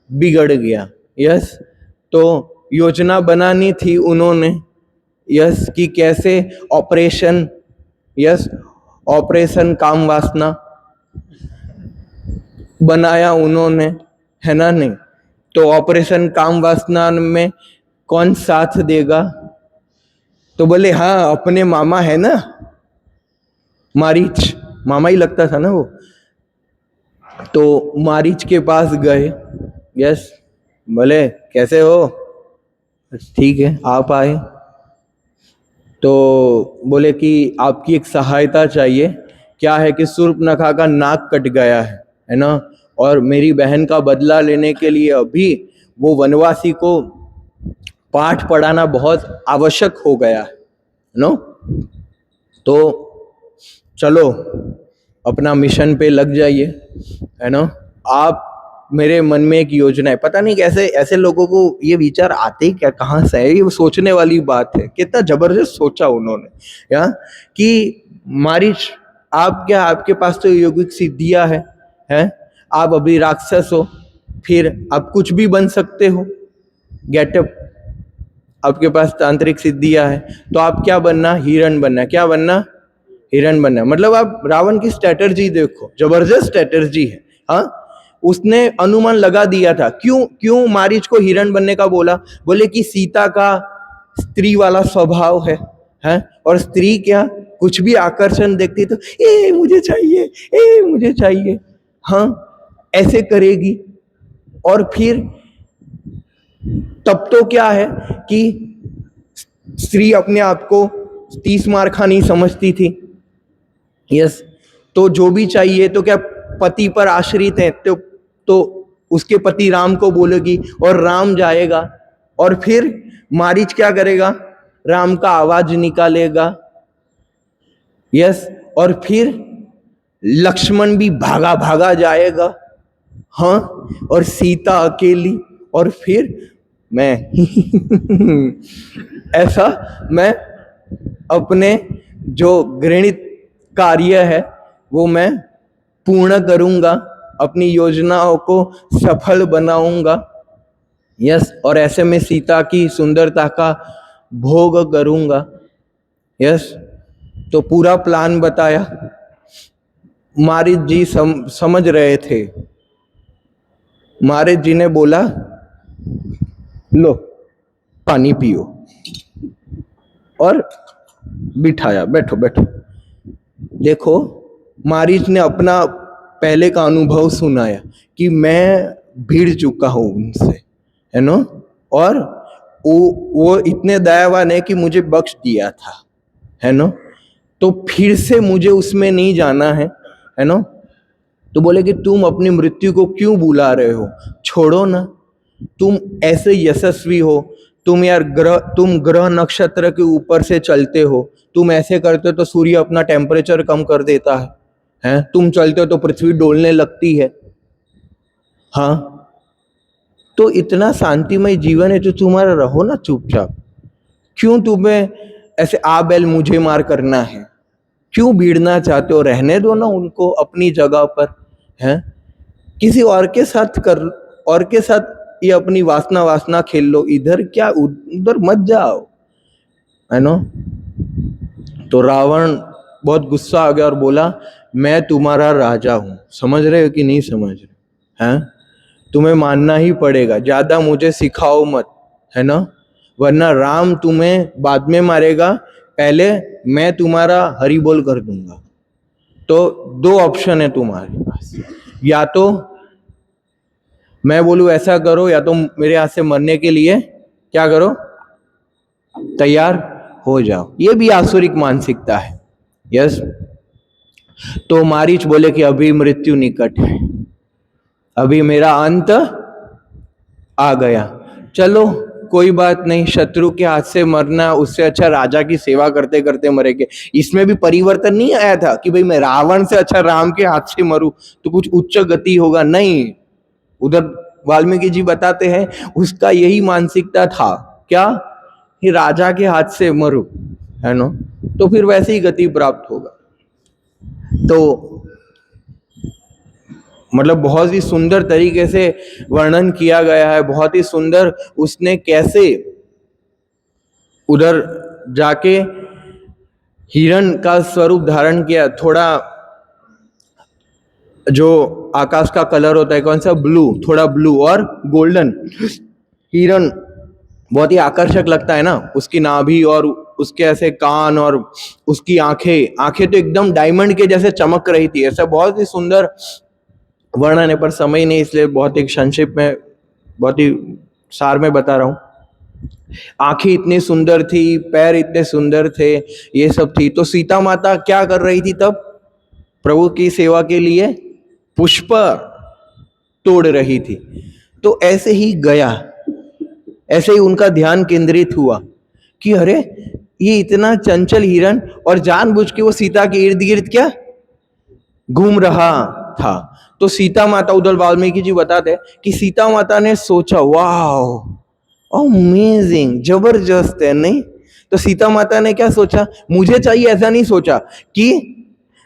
बिगड़ गया। यस, तो योजना बनानी थी उन्होंने, यस, कि कैसे ऑपरेशन, यस, ऑपरेशन काम वासना बनाया उन्होंने, है ना, नहीं तो ऑपरेशन काम वासना में कौन साथ देगा, तो बोले हाँ अपने मामा है ना, मारीच, मामा ही लगता था ना वो, तो मारीच के पास गए। यस, बोले कैसे हो, ठीक है, आप आए, तो बोले कि आपकी एक सहायता चाहिए। क्या है कि शूर्पणखा का नाक कट गया है ना, और मेरी बहन का बदला लेने के लिए अभी वो वनवासी को पाठ पढ़ाना बहुत आवश्यक हो गया है नो, तो चलो अपना मिशन पे लग जाइए, है ना। आप, मेरे मन में एक योजना है, पता नहीं कैसे ऐसे लोगों को ये विचार आते ही क्या, कहाँ से है, ये सोचने वाली बात है, कितना जबरदस्त सोचा उन्होंने, या कि मारीच आप क्या, आपके पास तो योगिक सिद्धियां हैं, आप अभी राक्षस हो, फिर आप कुछ भी बन सकते हो, गेटअप, आपके पास तांत्रिक सिद्धियां है, तो आप क्या बनना, हिरण बनना, क्या बनना, हिरण बनना। मतलब आप रावण की स्ट्रेटर्जी देखो, जबरदस्त स्ट्रेटर्जी है। हाँ, उसने अनुमान लगा दिया था, क्यों मारीच को हिरण बनने का बोला, बोले कि सीता का स्त्री वाला स्वभाव है, और स्त्री क्या कुछ भी आकर्षण देखती तो ए मुझे चाहिए, ए मुझे चाहिए, हाँ ऐसे करेगी। और फिर तब तो क्या है कि स्त्री अपने आप को 30 मार खानी समझती थी। यस, तो जो भी चाहिए तो क्या पति पर आश्रित है, तो उसके पति राम को बोलेगी और राम जाएगा, और फिर मारीच क्या करेगा, राम का आवाज निकालेगा। यस, और फिर लक्ष्मण भी भागा भागा जाएगा, हाँ, और सीता अकेली, और फिर मैं ऐसा मैं अपने जो घृणित कार्य है वो मैं पूर्ण करूंगा, अपनी योजनाओं को सफल बनाऊंगा। यस, और ऐसे में सीता की सुंदरता का भोग करूंगा। यस, तो पूरा प्लान बताया। मारीच जी समझ रहे थे। मारीच जी ने बोला लो पानी पियो। और बिठाया, बैठो बैठो। देखो, मारीच ने अपना पहले का अनुभव सुनाया कि मैं भिड़ चुका हूं उनसे, है ना, और वो इतने दयावान है कि मुझे बख्श दिया था, है ना, तो फिर से मुझे उसमें नहीं जाना है ना। तो बोले कि तुम अपनी मृत्यु को क्यों बुला रहे हो, छोड़ो ना, तुम ऐसे यशस्वी हो, तुम ग्रह नक्षत्र के ऊपर से चलते हो, तुम ऐसे करते हो तो सूर्य अपना टेम्परेचर कम कर देता है, तुम चलते हो तो पृथ्वी डोलने लगती है। हाँ, तो इतना शांतिमय जीवन है जो तुम्हारा, रहो ना चुपचाप, क्यों तुम्हें ऐसे आ बैल मुझे मार करना है, क्यों भीड़ना चाहते हो, रहने दो ना उनको अपनी जगह पर, हैं, किसी और के साथ और के साथ ये अपनी वासना वासना खेल लो, इधर क्या उधर मत जाओ, है ना। तो रावण बहुत गुस्सा आ गया और बोला, मैं तुम्हारा राजा हूं, समझ रहे हो कि नहीं समझ रहे हैं, तुम्हें मानना ही पड़ेगा, ज्यादा मुझे सिखाओ मत, है ना, वरना राम तुम्हें बाद में मारेगा, पहले मैं तुम्हारा हरि बोल कर दूंगा। तो दो ऑप्शन है तुम्हारे पास, या तो मैं बोलूं ऐसा करो, या तो मेरे हाथ से मरने के लिए क्या करो, तैयार हो जाओ। ये भी आसुरिक मानसिकता है। यस, तो मारीच बोले कि अभी मृत्यु निकट है, अभी मेरा अंत आ गया, चलो कोई बात नहीं, शत्रु के हाथ से मरना उससे अच्छा राजा की सेवा करते करते मरेंगे। इसमें भी परिवर्तन नहीं आया था कि भाई मैं रावण से अच्छा राम के हाथ से मरूं तो कुछ उच्च गति होगा, नहीं। उधर वाल्मीकि जी बताते हैं उसका यही मानसिकता था, क्या, कि राजा के हाथ से मरूं, है ना, तो फिर वैसे ही गति प्राप्त होगा। तो मतलब बहुत ही सुंदर तरीके से वर्णन किया गया है, बहुत ही सुंदर उसने कैसे उधर जाके हिरण का स्वरूप धारण किया, थोड़ा जो आकाश का कलर होता है कौन सा, ब्लू, थोड़ा ब्लू और गोल्डन, हिरण बहुत ही आकर्षक लगता है ना, उसकी नाभि और उसके ऐसे कान और उसकी आंखें, आंखें तो एकदम डायमंड के जैसे चमक रही थी, ऐसा बहुत ही सुंदर वर्णन है, पर समय नहीं इसलिए बहुत ही संक्षिप्त में, बहुत ही सार में बता रहा हूं। आंखें इतनी सुंदर थी, पैर इतने सुंदर थे, ये सब थी। तो सीता माता क्या कर रही थी तब, प्रभु की सेवा के लिए पुष्प तोड़ रही थी। तो ऐसे ही गया, ऐसे ही उनका ध्यान केंद्रित हुआ कि अरे ये इतना चंचल हिरण, और जानबूझ के वो सीता के इर्द गिर्द क्या घूम रहा था। तो सीता माता, उधर वाल्मीकि जी बताते हैं कि सीता माता ने सोचा, वाह अमेजिंग, जबरदस्त है, नहीं। तो सीता माता ने क्या सोचा, मुझे चाहिए, ऐसा नहीं सोचा कि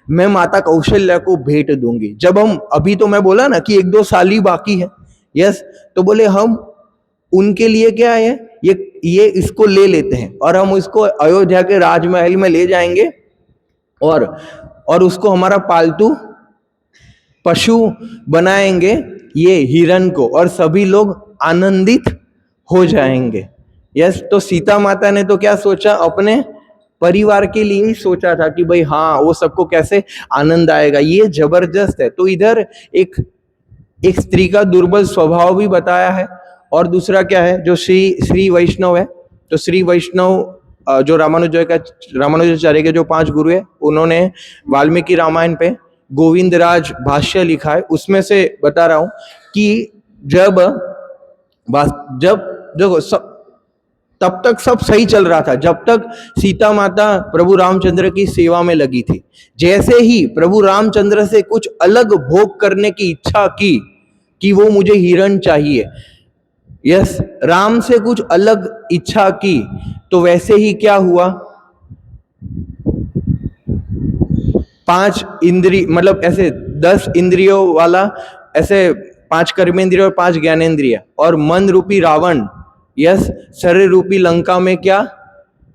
मैं माता कौशल्या को भेंट दूंगी। जब हम अभी, तो मैं बोला ना कि 1-2 साल ही बाकी है, यस, तो बोले हम उनके लिए क्या है, ये इसको ले लेते हैं और हम इसको अयोध्या के राजमहल में ले जाएंगे और उसको हमारा पालतू पशु बनाएंगे, ये हिरण को, और सभी लोग आनंदित हो जाएंगे। यस, तो सीता माता ने तो क्या सोचा, अपने परिवार के लिए ही सोचा था कि भाई हाँ, वो सबको कैसे आनंद आएगा, ये जबरदस्त है। तो इधर एक स्त्री का दुर्बल स्वभाव भी बताया है, और दूसरा क्या है, जो श्री वैष्णव है, तो श्री वैष्णव जो रामानुजाचार्य के जो 5 गुरु है, उन्होंने वाल्मीकि रामायण पे गोविंदराज भाष्य लिखा है, उसमें से बता रहा हूं कि जब तब तक सब सही चल रहा था, जब तक सीता माता प्रभु रामचंद्र की सेवा में लगी थी। जैसे ही प्रभु रामचंद्र से कुछ अलग भोग करने की इच्छा की कि वो मुझे हिरण चाहिए, यस, राम से कुछ अलग इच्छा की, तो वैसे ही क्या हुआ, 5 इंद्रिय, मतलब ऐसे 10 इंद्रियों वाला, ऐसे 5 कर्मेंद्रिय और 5 ज्ञानेंद्रिय और मन रूपी रावण, यस, शरीर रूपी लंका में क्या,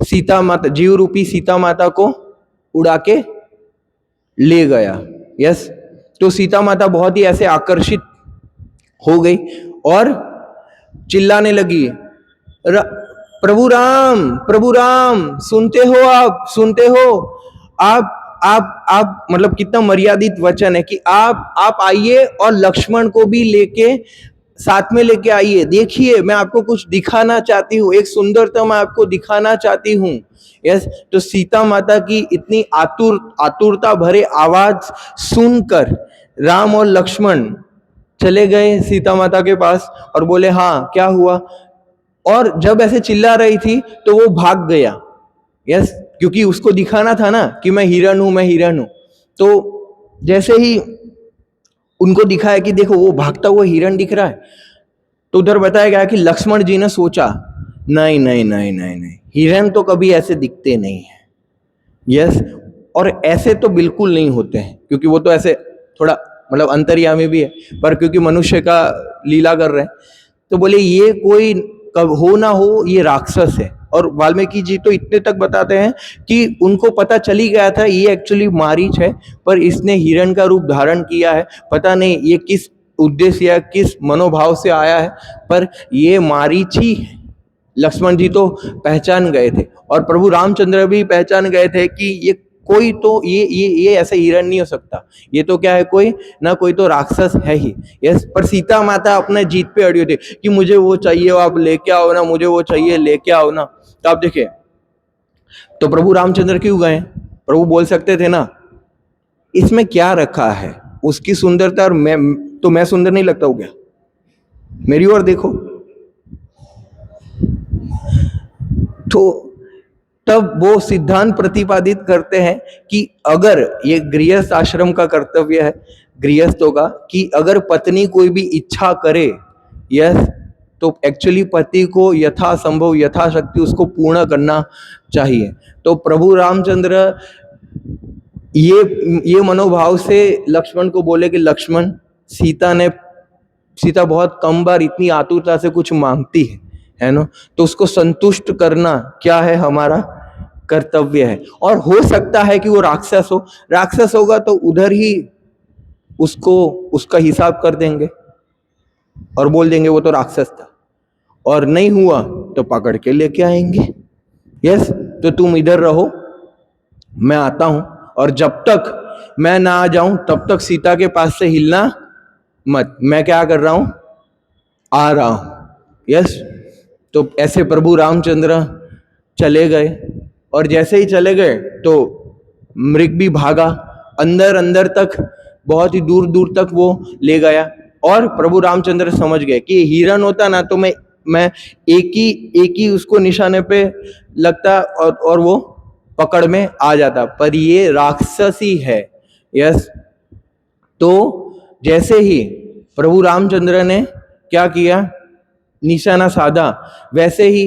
सीता माता, जीव रूपी सीता माता को उड़ा के ले गया। यस, तो सीता माता बहुत ही ऐसे आकर्षित हो गई और चिल्लाने लगी, प्रभु राम सुनते हो, आप सुनते हो? आप मतलब कितना मर्यादित वचन है कि आप आइए और लक्ष्मण को भी लेके साथ में लेके आइए। देखिए, मैं आपको कुछ दिखाना चाहती हूँ, एक सुंदरता मैं आपको दिखाना चाहती हूँ। यस, तो सीता माता की इतनी आतुरता भरे आवाज सुनकर राम और लक्ष्मण चले गए सीता माता के पास और बोले, हाँ क्या हुआ? और जब ऐसे चिल्ला रही थी तो वो भाग गया। यस, क्योंकि उसको दिखाना था ना कि मैं हिरण हूं, मैं हिरण हूं। तो जैसे ही उनको दिखाया कि देखो वो भागता हुआ हिरण दिख रहा है, तो उधर बताया गया कि लक्ष्मण जी ने सोचा, नहीं नहीं नहीं नहीं नहीं, हिरण तो कभी ऐसे दिखते नहीं है। यस, और ऐसे तो बिल्कुल नहीं होते हैं, क्योंकि वो तो ऐसे थोड़ा मतलब अंतर्यामी भी है, पर क्योंकि मनुष्य का लीला कर रहे हैं, तो बोले ये कोई कब हो ना हो, ये राक्षस है। और वाल्मीकि जी तो इतने तक बताते हैं कि उनको पता चली गया था ये एक्चुअली मारीच है, पर इसने हिरण का रूप धारण किया है। पता नहीं ये किस उद्देश्य या किस मनोभाव से आया है, पर ये मारीच ही है। लक्ष्मण जी तो पहचान गए थे और प्रभु रामचंद्र भी पहचान गए थे कि ये कोई तो ये ऐसा हिरण नहीं हो सकता, ये तो क्या है, कोई ना कोई तो राक्षस है ही। यस, पर सीता माता अपने जीत पे अड़ी थी कि मुझे वो चाहिए, आप लेके आओ ना, मुझे वो चाहिए, लेके आओ ना। तो आप देखिए, तो प्रभु रामचंद्र क्यों गए? प्रभु बोल सकते थे ना, इसमें क्या रखा है, उसकी सुंदरता और मैं सुंदर नहीं लगता हूं क्या? मेरी ओर देखो। तो तब वो सिद्धांत प्रतिपादित करते हैं कि अगर ये गृहस्थ आश्रम का कर्तव्य है गृहस्थों का, कि अगर पत्नी कोई भी इच्छा करे, यस, तो एक्चुअली पति को यथासंभव यथाशक्ति उसको पूर्ण करना चाहिए। तो प्रभु रामचंद्र ये मनोभाव से लक्ष्मण को बोले कि लक्ष्मण, सीता बहुत कम बार इतनी आतुरता से कुछ मांगती है ना, तो उसको संतुष्ट करना क्या है, हमारा कर्तव्य है। और हो सकता है कि वो राक्षस होगा तो उधर ही उसको उसका हिसाब कर देंगे और बोल देंगे वो तो राक्षस था, और नहीं हुआ तो पकड़ के लेके आएंगे। यस, तो तुम इधर रहो, मैं आता हूं, और जब तक मैं ना आ जाऊं तब तक सीता के पास से हिलना मत। मैं क्या कर रहा हूं, आ रहा हूं। यस, तो ऐसे प्रभु रामचंद्र चले गए, और जैसे ही चले गए तो मृग भी भागा अंदर अंदर तक, बहुत ही दूर दूर तक वो ले गया। और प्रभु रामचंद्र समझ गए कि हिरण होता ना तो मैं एक ही उसको निशाने पे लगता और वो पकड़ में आ जाता, पर ये राक्षसी है। यस, तो जैसे ही प्रभु रामचंद्र ने क्या किया, निशाना साधा, वैसे ही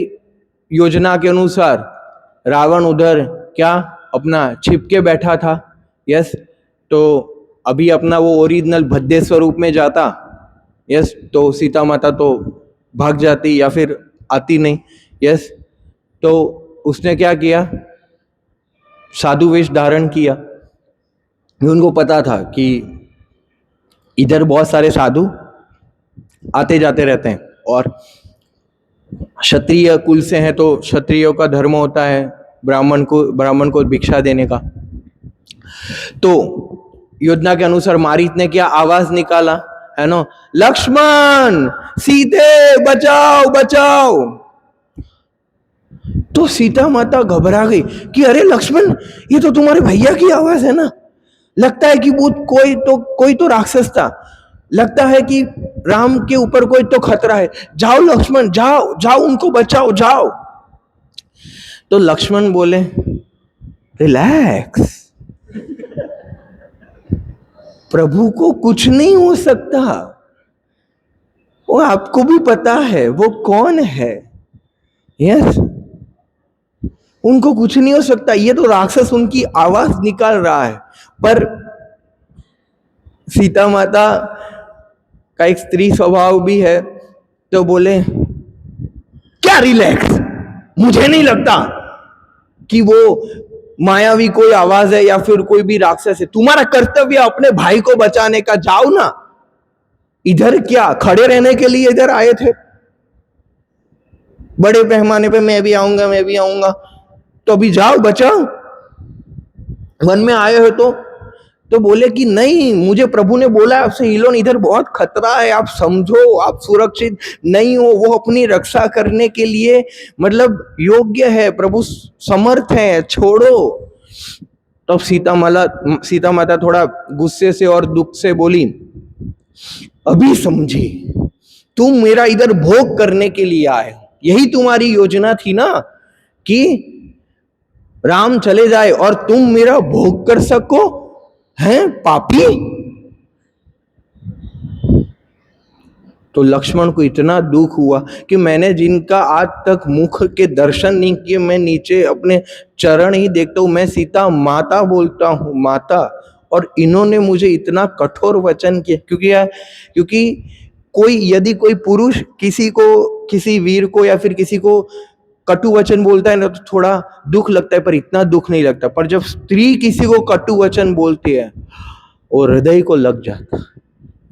योजना के अनुसार रावण उधर क्या अपना छिप के बैठा था। यस, तो अभी अपना वो ओरिजिनल भद्दे स्वरूप में जाता, यस, तो सीता माता तो भाग जाती या फिर आती नहीं। यस, तो उसने क्या किया, साधु वेश धारण किया। उनको पता था कि इधर बहुत सारे साधु आते जाते रहते हैं, और क्षत्रिय कुल से हैं तो क्षत्रियों का धर्म होता है ब्राह्मण को भिक्षा देने का। तो योजना के अनुसार मारीच ने क्या आवाज निकाला, है ना, लक्ष्मण सीते बचाओ बचाओ। तो सीता माता घबरा गई कि अरे लक्ष्मण, ये तो तुम्हारे भैया की आवाज है ना, लगता है कि वो कोई तो राक्षस था, लगता है कि राम के ऊपर कोई तो खतरा है, जाओ लक्ष्मण, जाओ जाओ उनको बचाओ, जाओ। तो लक्ष्मण बोले, रिलैक्स, प्रभु को कुछ नहीं हो सकता, वो आपको भी पता है वो कौन है। यस, उनको कुछ नहीं हो सकता, ये तो राक्षस उनकी आवाज निकाल रहा है। पर सीता माता का एक स्त्री स्वभाव भी है, तो बोले, क्या रिलैक्स, मुझे नहीं लगता कि वो मायावी कोई आवाज है या फिर कोई भी राक्षस है। तुम्हारा कर्तव्य अपने भाई को बचाने का, जाओ ना, इधर क्या खड़े रहने के लिए इधर आए थे? बड़े पैमाने पे मैं भी आऊंगा, मैं भी आऊंगा। तो अभी जाओ बचाओ, वन में आए हो तो बोले कि नहीं, मुझे प्रभु ने बोला आपसे हिलोन, इधर बहुत खतरा है, आप समझो, आप सुरक्षित नहीं हो। वो अपनी रक्षा करने के लिए मतलब योग्य है, प्रभु समर्थ है, छोड़ो। तब सीता माता थोड़ा गुस्से से और दुख से बोली, अभी समझी, तुम मेरा इधर भोग करने के लिए आए हो, यही तुम्हारी योजना थी ना कि राम चले जाए और तुम मेरा भोग कर सको, हैं पापी। तो लक्ष्मण को इतना दुख हुआ कि मैंने जिनका आज तक मुख के दर्शन नहीं किए, मैं नीचे अपने चरण ही देखता हूं, मैं सीता माता बोलता हूं, माता, और इन्होंने मुझे इतना कठोर वचन किया। क्योंकि यदि कोई पुरुष किसी वीर को या फिर किसी को कटु वचन बोलता है ना, तो थोड़ा दुख लगता है, पर इतना दुख नहीं लगता। पर जब स्त्री किसी को कटु वचन बोलती है, वो हृदय को लग जाता।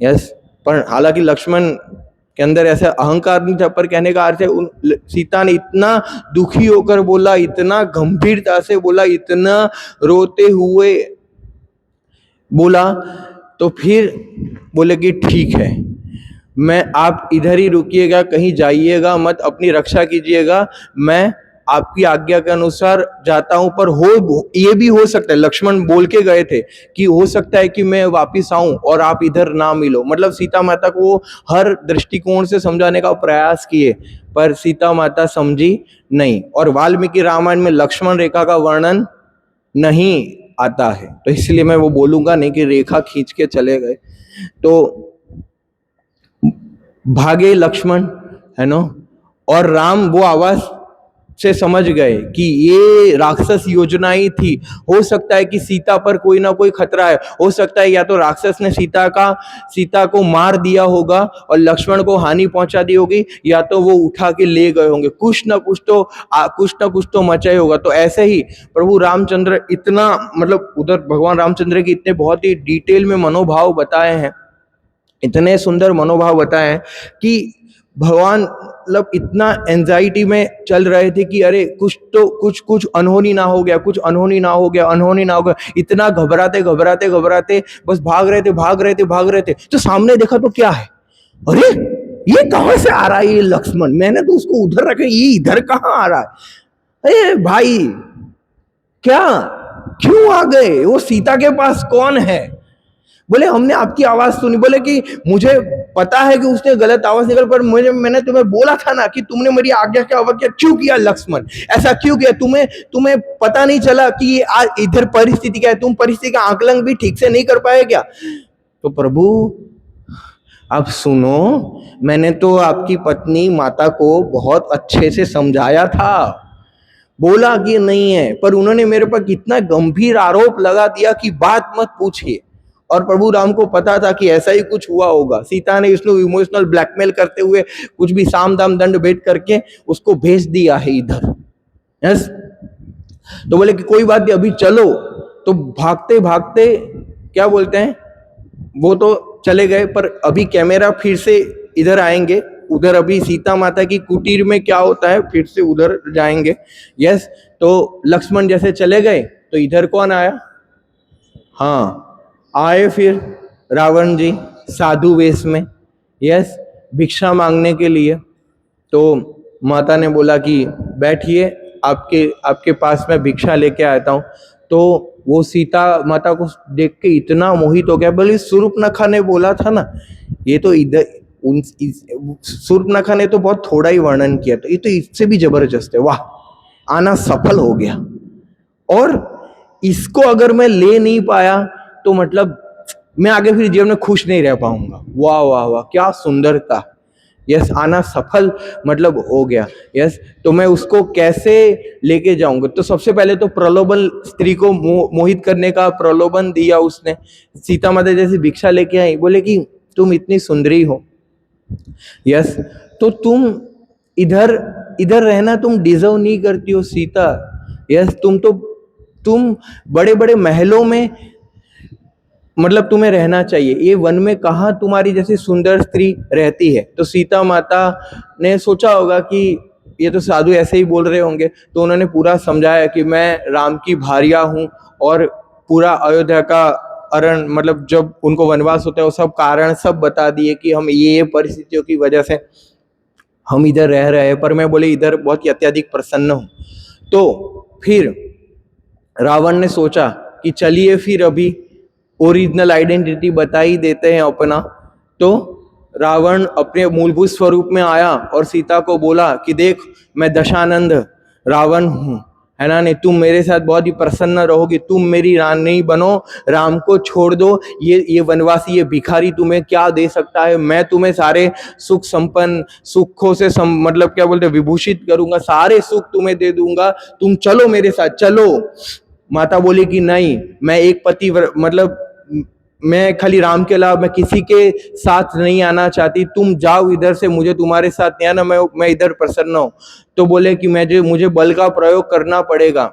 यस, पर हालांकि लक्ष्मण के अंदर ऐसा अहंकार नहीं था, पर कहने का अर्थ है सीता ने इतना दुखी होकर बोला, इतना गंभीरता से बोला, इतना रोते हुए बोला। तो फिर बोले कि ठीक है, आप इधर ही रुकिएगा, कहीं जाइएगा मत, अपनी रक्षा कीजिएगा, मैं आपकी आज्ञा के अनुसार जाता हूं। पर ये भी हो सकता है, लक्ष्मण बोल के गए थे कि हो सकता है कि मैं वापिस आऊं और आप इधर ना मिलो। मतलब सीता माता को हर दृष्टिकोण से समझाने का प्रयास किए, पर सीता माता समझी नहीं। और वाल्मीकि रामायण में लक्ष्मण रेखा का वर्णन नहीं आता है, तो इसलिए मैं वो बोलूंगा नहीं कि रेखा खींच के चले गए। तो भागे लक्ष्मण, है ना, और राम वो आवाज से समझ गए कि ये राक्षस योजना ही थी। हो सकता है कि सीता पर कोई ना कोई खतरा है, हो सकता है या तो राक्षस ने सीता को मार दिया होगा और लक्ष्मण को हानि पहुंचा दी होगी, या तो वो उठा के ले गए होंगे, कुछ ना कुछ तो मचा ही होगा। तो ऐसे ही प्रभु रामचंद्र इतना मतलब उधर भगवान रामचंद्र के इतने बहुत ही डिटेल में मनोभाव बताए हैं, इतने सुंदर मनोभाव बताए हैं कि भगवान मतलब इतना एंजाइटी में चल रहे थे कि अरे कुछ अनहोनी ना हो गया, कुछ अनहोनी ना हो गया। इतना घबराते बस भाग रहे थे। तो सामने देखा तो क्या है, अरे ये कहां से आ रहा है ये लक्ष्मण, मैंने तो उसको उधर रखा, ये इधर कहां आ रहा है। अरे भाई क्या, क्यों आ गए, वो सीता के पास कौन है। बोले हमने आपकी आवाज सुनी। बोले कि मुझे पता है कि उसने गलत आवाज निकल, पर मैंने तुम्हें बोला था ना कि तुमने मेरी आज्ञा का अवज्ञा क्यों किया लक्ष्मण, ऐसा क्यों किया, तुम्हें पता नहीं चला कि ये इधर परिस्थिति क्या है, तुम परिस्थिति का आकलन भी ठीक से नहीं कर पाए क्या। तो प्रभु आप सुनो, मैंने तो आपकी पत्नी माता को बहुत अच्छे से समझाया था, बोला कि नहीं है, पर उन्होंने मेरे पर कितना गंभीर आरोप लगा दिया कि बात मत पूछिए। और प्रभु राम को पता था कि ऐसा ही कुछ हुआ होगा। सीता ने उसको इमोशनल ब्लैकमेल करते हुए कुछ भी साम दाम दंड भेंट करके उसको भेज दिया है इधर। यस, तो बोले कि कोई बात नहीं, अभी चलो। तो भागते भागते क्या बोलते हैं, वो तो चले गए, पर अभी कैमरा फिर से इधर आएंगे, उधर अभी सीता माता की कुटीर में क्या होता है फिर से उधर जाएंगे। यस, तो लक्ष्मण जैसे चले गए तो इधर कौन आया, हाँ आए फिर रावण जी साधु वेश में, यस, भिक्षा मांगने के लिए। तो माता ने बोला कि बैठिए, आपके पास मैं भिक्षा लेके आता हूँ। तो वो सीता माता को देख के इतना मोहित हो गया। बोले शूर्पणखा ने बोला था ना, ये तो इधर शूर्पणखा ने तो बहुत थोड़ा ही वर्णन किया, तो ये तो इससे भी जबरदस्त है, वाह, आना सफल हो गया। और इसको अगर मैं ले नहीं पाया तो मतलब मैं आगे फिर जीवन में खुश नहीं रह पाऊंगा। वाह वाह वाह, क्या सुंदरता। यस, आना सफल मतलब हो गया। यस, तो मैं उसको कैसे लेके जाऊंगा। तो सबसे पहले तो प्रलोभन, स्त्री को मोहित करने का प्रलोभन दिया उसने। सीता माता जैसे भिक्षा लेके आई, बोले कि तुम इतनी सुंदरी हो, यस, तो तुम इधर रहना तुम डिजर्व नहीं करती हो सीता। यस, तुम बड़े बड़े महलों में मतलब तुम्हें रहना चाहिए, ये वन में कहाँ तुम्हारी जैसी सुंदर स्त्री रहती है। तो सीता माता ने सोचा होगा कि ये तो साधु ऐसे ही बोल रहे होंगे। तो उन्होंने पूरा समझाया कि मैं राम की भार्या हूँ और पूरा अयोध्या का अरण मतलब जब उनको वनवास होता है वो सब कारण सब बता दिए कि हम ये परिस्थितियों की वजह से हम इधर रह रहे हैं। पर मैं बोले इधर बहुत ही अत्यधिक प्रसन्न हूँ। तो फिर रावण ने सोचा कि चलिए फिर अभी ओरिजिनल आइडेंटिटी बता ही देते हैं अपना। तो रावण अपने मूलभूत स्वरूप में आया और सीता को बोला कि देख मैं दशानंद रावण हूँ, है ना, नहीं तुम मेरे साथ बहुत ही प्रसन्न रहोगी, तुम मेरी रानी बनो, राम को छोड़ दो, ये वनवासी ये भिखारी तुम्हें क्या दे सकता है, मैं तुम्हें सारे सुख संपन्न सुखों से मतलब क्या बोलते विभूषित करूंगा, सारे सुख तुम्हें दे दूंगा, तुम चलो मेरे साथ चलो। माता बोली कि नहीं, मैं एक पति मतलब मैं खाली राम के अलावा मैं किसी के साथ नहीं आना चाहती, तुम जाओ इधर से, मुझे तुम्हारे साथ नहीं आना, मैं इधर प्रसन्न हूं। तो बोले कि मुझे बल का प्रयोग करना पड़ेगा।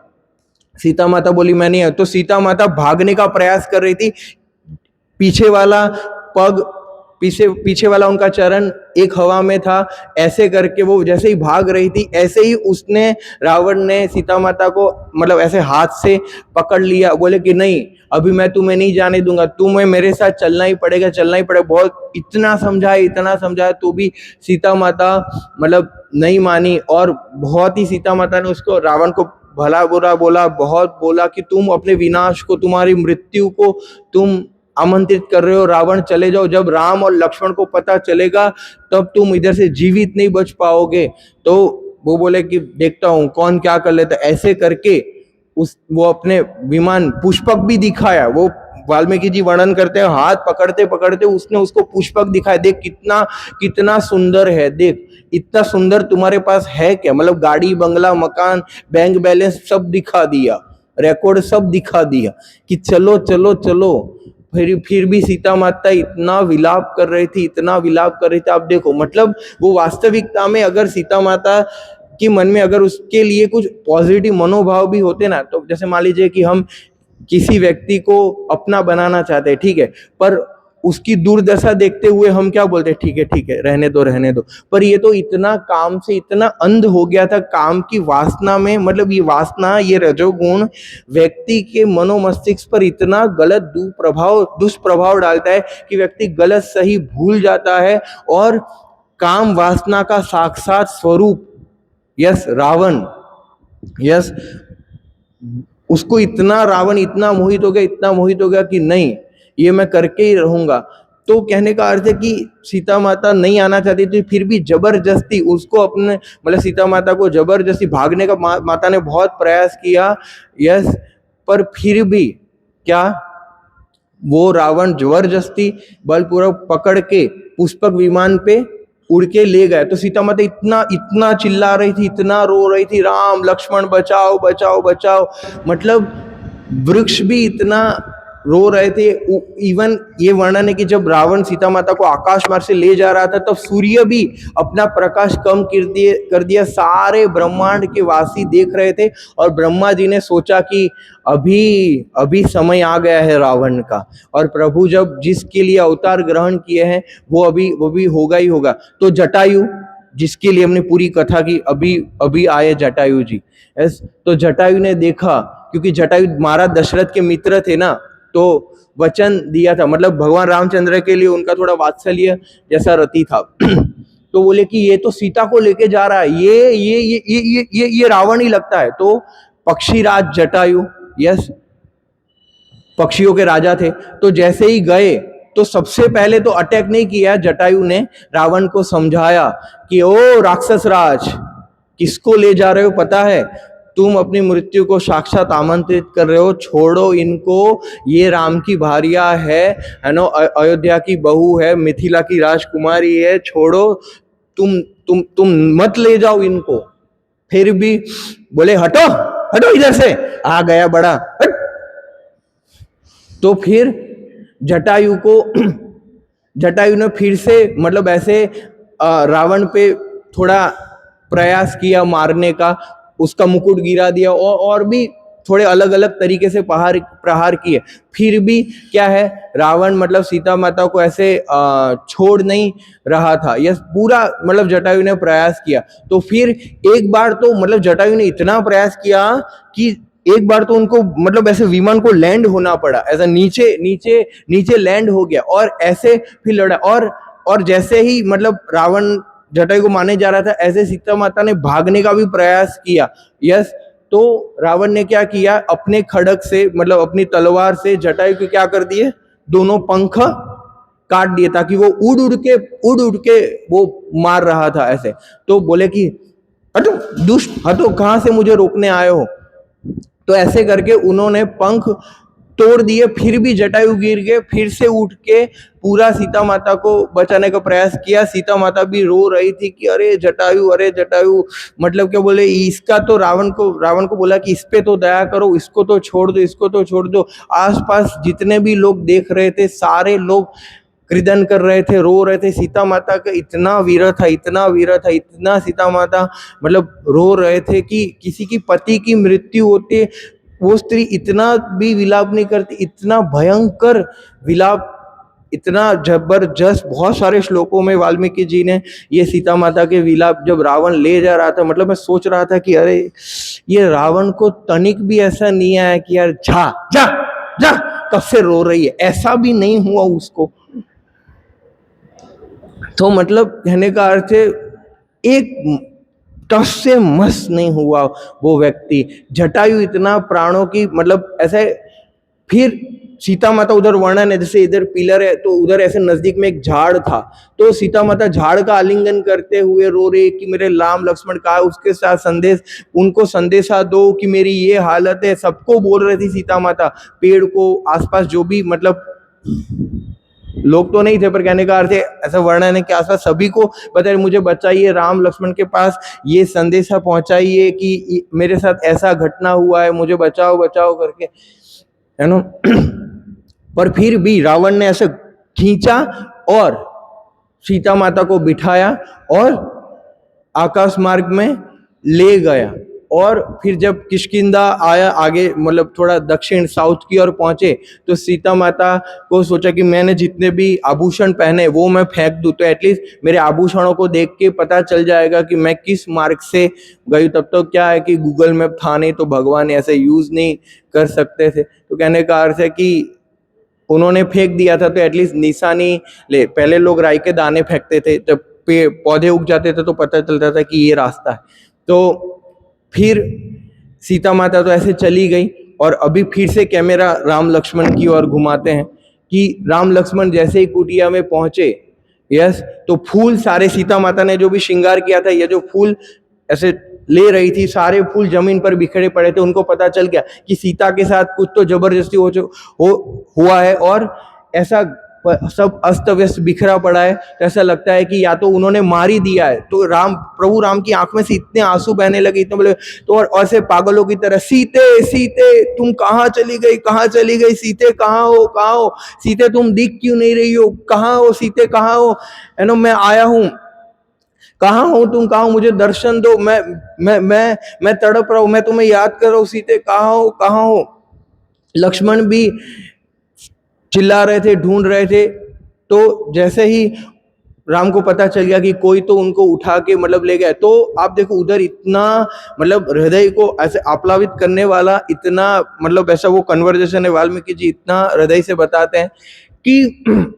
सीता माता बोली मैं नहीं। तो सीता माता भागने का प्रयास कर रही थी, पीछे वाला पग पीछे वाला उनका चरण एक हवा में था, ऐसे करके वो जैसे ही भाग रही थी ऐसे ही उसने रावण ने सीता माता को मतलब ऐसे हाथ से पकड़ लिया। बोले कि नहीं अभी मैं तुम्हें नहीं जाने दूंगा, तुम्हें मेरे साथ चलना ही पड़ेगा, चलना ही पड़ेगा। बहुत इतना समझाया तो भी सीता माता मतलब नहीं मानी और बहुत ही सीता माता ने उसको रावण को भला बुरा बोला, बहुत बोला कि तुम अपने विनाश को, तुम्हारी मृत्यु को तुम आमंत्रित कर रहे हो, रावण चले जाओ, जब राम और लक्ष्मण को पता चलेगा तब तुम इधर से जीवित नहीं बच पाओगे। तो वो बोले कि देखता हूं कौन क्या कर लेता। ऐसे करके वो अपने विमान पुष्पक भी दिखाया। वो वाल्मीकि जी वर्णन करते हैं, हाथ पकड़ते पकड़ते उसने उसको पुष्पक दिखाया, देख कितना सुंदर है, देख इतना सुंदर तुम्हारे पास है क्या, मतलब गाड़ी बंगला मकान बैंक बैलेंस सब दिखा दिया, रिकॉर्ड सब दिखा दिया कि चलो चलो चलो। फिर भी सीता माता इतना विलाप कर रही थी, आप देखो मतलब वो वास्तविकता में अगर सीता माता कि मन में अगर उसके लिए कुछ पॉजिटिव मनोभाव भी होते ना, तो जैसे मान लीजिए कि हम किसी व्यक्ति को अपना बनाना चाहते हैं, ठीक है, पर उसकी दुर्दशा देखते हुए हम क्या बोलते हैं, ठीक है रहने दो। पर ये तो इतना काम से इतना अंध हो गया था, काम की वासना में, मतलब ये वासना ये रजोगुण व्यक्ति के मनोमस्तिष्क पर इतना गलत दुष्प्रभाव डालता है कि व्यक्ति गलत सही भूल जाता है और काम वासना का साक्षात स्वरूप रावण उसको रावण इतना मोहित हो गया कि नहीं ये मैं करके ही रहूंगा। तो कहने का अर्थ है कि सीता माता नहीं आना चाहती थी, फिर भी जबरदस्ती उसको अपने मतलब सीता माता को जबरदस्ती भागने का माता ने बहुत प्रयास किया, पर फिर भी क्या वो रावण जबरदस्ती बलपूर्वक पकड़ के पुष्पक विमान पे उड़ के ले गए। तो सीता माता इतना चिल्ला रही थी, इतना रो रही थी, राम लक्ष्मण बचाओ बचाओ बचाओ, मतलब वृक्ष भी इतना रो रहे थे। इवन ये वर्णन है कि जब रावण सीता माता को आकाश मार्ग से ले जा रहा था तब सूर्य भी अपना प्रकाश कम कर दिया, सारे ब्रह्मांड के वासी देख रहे थे और ब्रह्मा जी ने सोचा कि अभी समय आ गया है रावण का, और प्रभु जब जिसके लिए अवतार ग्रहण किए हैं वो भी होगा ही होगा। तो जटायु जिसके लिए हमने पूरी कथा की, अभी आए जटायु जी। तो जटायु ने देखा, क्योंकि जटायु महाराज दशरथ के मित्र थे ना, तो वचन दिया था, मतलब भगवान रामचंद्र के लिए उनका थोड़ा वात्सल्य जैसा रति था। तो बोले कि ये तो सीता को लेके जा रहा है, ये रावण ही लगता है। तो पक्षीराज जटायु पक्षियों के राजा थे, तो जैसे ही गए तो सबसे पहले तो अटैक नहीं किया, जटायु ने रावण को समझाया कि ओ राक्षस राज, किसको ले जा रहे हो पता है, तुम अपनी मृत्यु को साक्षात आमंत्रित कर रहे हो, छोड़ो इनको, ये राम की भार्या है ना, अयोध्या की बहू है, मिथिला की राजकुमारी है, छोड़ो, तुम मत ले जाओ इनको। फिर भी बोले हटो इधर से, आ गया बड़ा हट। तो फिर जटायु ने फिर से मतलब ऐसे रावण पे थोड़ा प्रयास किया मारने का, उसका मुकुट गिरा दिया और भी थोड़े अलग अलग तरीके से प्रहार किए, फिर भी क्या है, रावण मतलब सीता माता को ऐसे छोड़ नहीं रहा था। यह पूरा मतलब जटायु ने प्रयास किया। तो फिर एक बार तो मतलब जटायु ने इतना प्रयास किया कि एक बार तो उनको मतलब ऐसे विमान को लैंड होना पड़ा, ऐसा नीचे नीचे नीचे लैंड हो गया, और ऐसे फिर लड़ा। और जैसे ही मतलब रावण जटायु को मारने जा रहा था, ऐसे सीता माता ने भागने का भी प्रयास किया। यस, तो रावण ने क्या किया, अपने खड़ग से मतलब अपनी तलवार से जटायु के क्या कर दिए, दोनों पंख काट दिए, ताकि वो उड़ उड़ के वो मार रहा था ऐसे। तो बोले कि हटो दुष्ट, हटो, कहां से मुझे रोकने आए हो। तो ऐसे करके उन्होंने पंख तोड़ दिए, फिर भी जटायु गिर गए, फिर से उठ के पूरा सीता माता को बचाने का प्रयास किया। सीता माता भी रो रही थी कि अरे जटायु, अरे जटायु, मतलब क्या बोले, इसका तो रावण को बोला कि इस पे तो दया करो, इसको तो छोड़ दो, इसको तो छोड़ दो। आसपास जितने भी लोग देख रहे थे, सारे लोग क्रीदन कर रहे थे, रो रहे थे। सीता माता का इतना वीर था, इतना वीर था, इतना सीता माता मतलब रो रहे थे कि किसी की पति की मृत्यु होती, वो स्त्री इतना भी विलाप नहीं करती, इतना भयंकर विलाप, इतना जबरदस्त। बहुत सारे श्लोकों में वाल्मीकि जी ने ये सीता माता के विलाप जब रावण ले जा रहा था, मतलब मैं सोच रहा था कि अरे ये रावण को तनिक भी ऐसा नहीं आया कि यार जा जा जा कब से रो रही है, ऐसा भी नहीं हुआ उसको। तो मतलब कहने का अर्थ है, एक टस से मस नहीं हुआ वो व्यक्ति। जटायु इतना प्राणों की मतलब ऐसे। फिर सीता माता, उधर वर्णन है जैसे इधर पिलर है, तो उधर ऐसे नजदीक में एक झाड़ था, तो सीता माता झाड़ का आलिंगन करते हुए रो रही कि मेरे राम लक्ष्मण का उसके साथ उनको संदेशा दो कि मेरी ये हालत है। सबको बोल रही थी सीता माता, पेड़ को, आसपास जो भी मतलब लोग तो नहीं थे, पर कहने का अर्थ है ऐसा वर्णन है कि आसपास सभी को बताइए मुझे बचाइए, राम लक्ष्मण के पास ये संदेशा पहुंचाइए कि मेरे साथ ऐसा घटना हुआ है, मुझे बचाओ बचाओ करके, है ना। पर फिर भी रावण ने ऐसे खींचा और सीता माता को बिठाया और आकाश मार्ग में ले गया। और फिर जब किष्किंधा आया आगे, मतलब थोड़ा दक्षिण साउथ की ओर पहुंचे, तो सीता माता को सोचा कि मैंने जितने भी आभूषण पहने वो मैं फेंक दूं, तो एटलीस्ट मेरे आभूषणों को देख के पता चल जाएगा कि मैं किस मार्ग से गई। तब तो क्या है कि गूगल मैप था नहीं, तो भगवान ऐसे यूज नहीं कर सकते थे। तो कहने का अर्थ है कि उन्होंने फेंक दिया था, तो एटलीस्ट निशानी ले। पहले लोग राई के दाने फेंकते थे, जब पौधे उग जाते थे तो पता चलता था कि ये रास्ता है। तो फिर सीता माता तो ऐसे चली गई, और अभी फिर से कैमरा राम लक्ष्मण की ओर घुमाते हैं कि राम लक्ष्मण जैसे ही कुटिया में पहुंचे, यस, तो फूल सारे, सीता माता ने जो भी श्रृंगार किया था, ये जो फूल ऐसे ले रही थी, सारे फूल जमीन पर बिखरे पड़े थे। उनको पता चल गया कि सीता के साथ कुछ तो जबरदस्ती हुआ है, और ऐसा सब अस्त व्यस्त बिखरा पड़ा है। तो ऐसा लगता है कि या तो उन्होंने मार ही दिया है। तो प्रभु राम की आंख में से इतने आंसू बहने लगे, इतने बोले, तो और से पागलों की तरह, सीते सीते तुम कहाँ चली गई, कहाँ चली गई, सीते कहाँ हो, कहाँ हो, सीते तुम दिख क्यों नहीं रही हो, कहाँ हो सीते, कहाँ हो, है ना, मैं आया हूँ, कहाँ हो तुम, कहाँ हो, मुझे दर्शन दो, मैं तड़प रहा हूं, मैं तुम्हें याद कर रहा हूँ, सीते कहाँ हो, कहाँ हो। लक्ष्मण भी चिल्ला रहे थे, ढूंढ रहे थे। तो जैसे ही राम को पता चल गया कि कोई तो उनको उठा के मतलब ले गया, तो आप देखो उधर इतना मतलब हृदय को ऐसे आप्लावित करने वाला, इतना मतलब ऐसा वो कन्वर्जेशन है, वाल्मीकि जी इतना हृदय से बताते हैं कि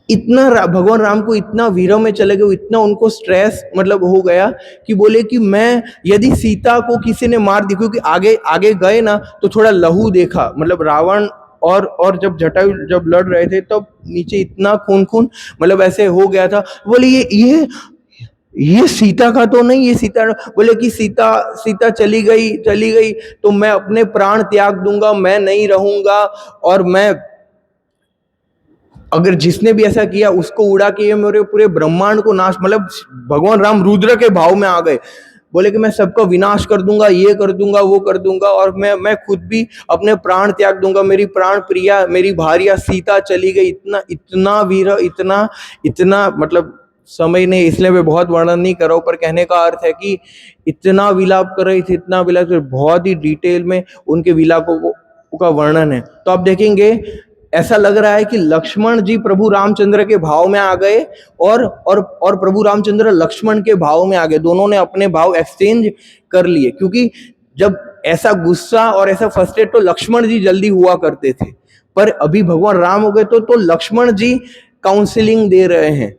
इतना भगवान राम को इतना वीरों में चले गए, इतना उनको स्ट्रेस मतलब हो गया कि बोले कि मैं यदि सीता को किसी ने मार दी, क्योंकि आगे आगे गए ना तो थोड़ा लहू देखा, मतलब रावण और जब जटायु जब लड़ रहे थे तब तो नीचे इतना खून खून मतलब ऐसे हो गया था। बोले ये सीता का तो नहीं, ये सीता, बोले कि सीता चली गई तो मैं अपने प्राण त्याग दूंगा, मैं नहीं रहूंगा, और मैं अगर जिसने भी ऐसा किया उसको उड़ा के ये मेरे पूरे ब्रह्मांड को नाश, मतलब भगवान राम रुद्र के भाव में आ गए। बोले कि मैं सबका विनाश कर दूंगा, ये कर दूंगा, वो कर दूंगा, और मैं खुद भी अपने प्राण त्याग दूंगा। मेरी प्राण प्रिया, मेरी भार्या सीता चली गई। इतना इतना वीर, इतना इतना मतलब समय नहीं, इसलिए मैं बहुत वर्णन नहीं कर रहा हूँ, पर कहने का अर्थ है कि इतना विलाप कर रही थी, इतना विलाप कर, बहुत ही डिटेल में उनके विलापों का वर्णन है। तो आप देखेंगे ऐसा लग रहा है कि लक्ष्मण जी प्रभु रामचंद्र के भाव में आ गए और प्रभु रामचंद्र लक्ष्मण के भाव में आ गए, दोनों ने अपने भाव एक्सचेंज कर लिए। क्योंकि जब ऐसा गुस्सा और ऐसा फ्रस्ट्रेट तो लक्ष्मण जी जल्दी हुआ करते थे, पर अभी भगवान राम हो गए तो लक्ष्मण जी काउंसलिंग दे रहे हैं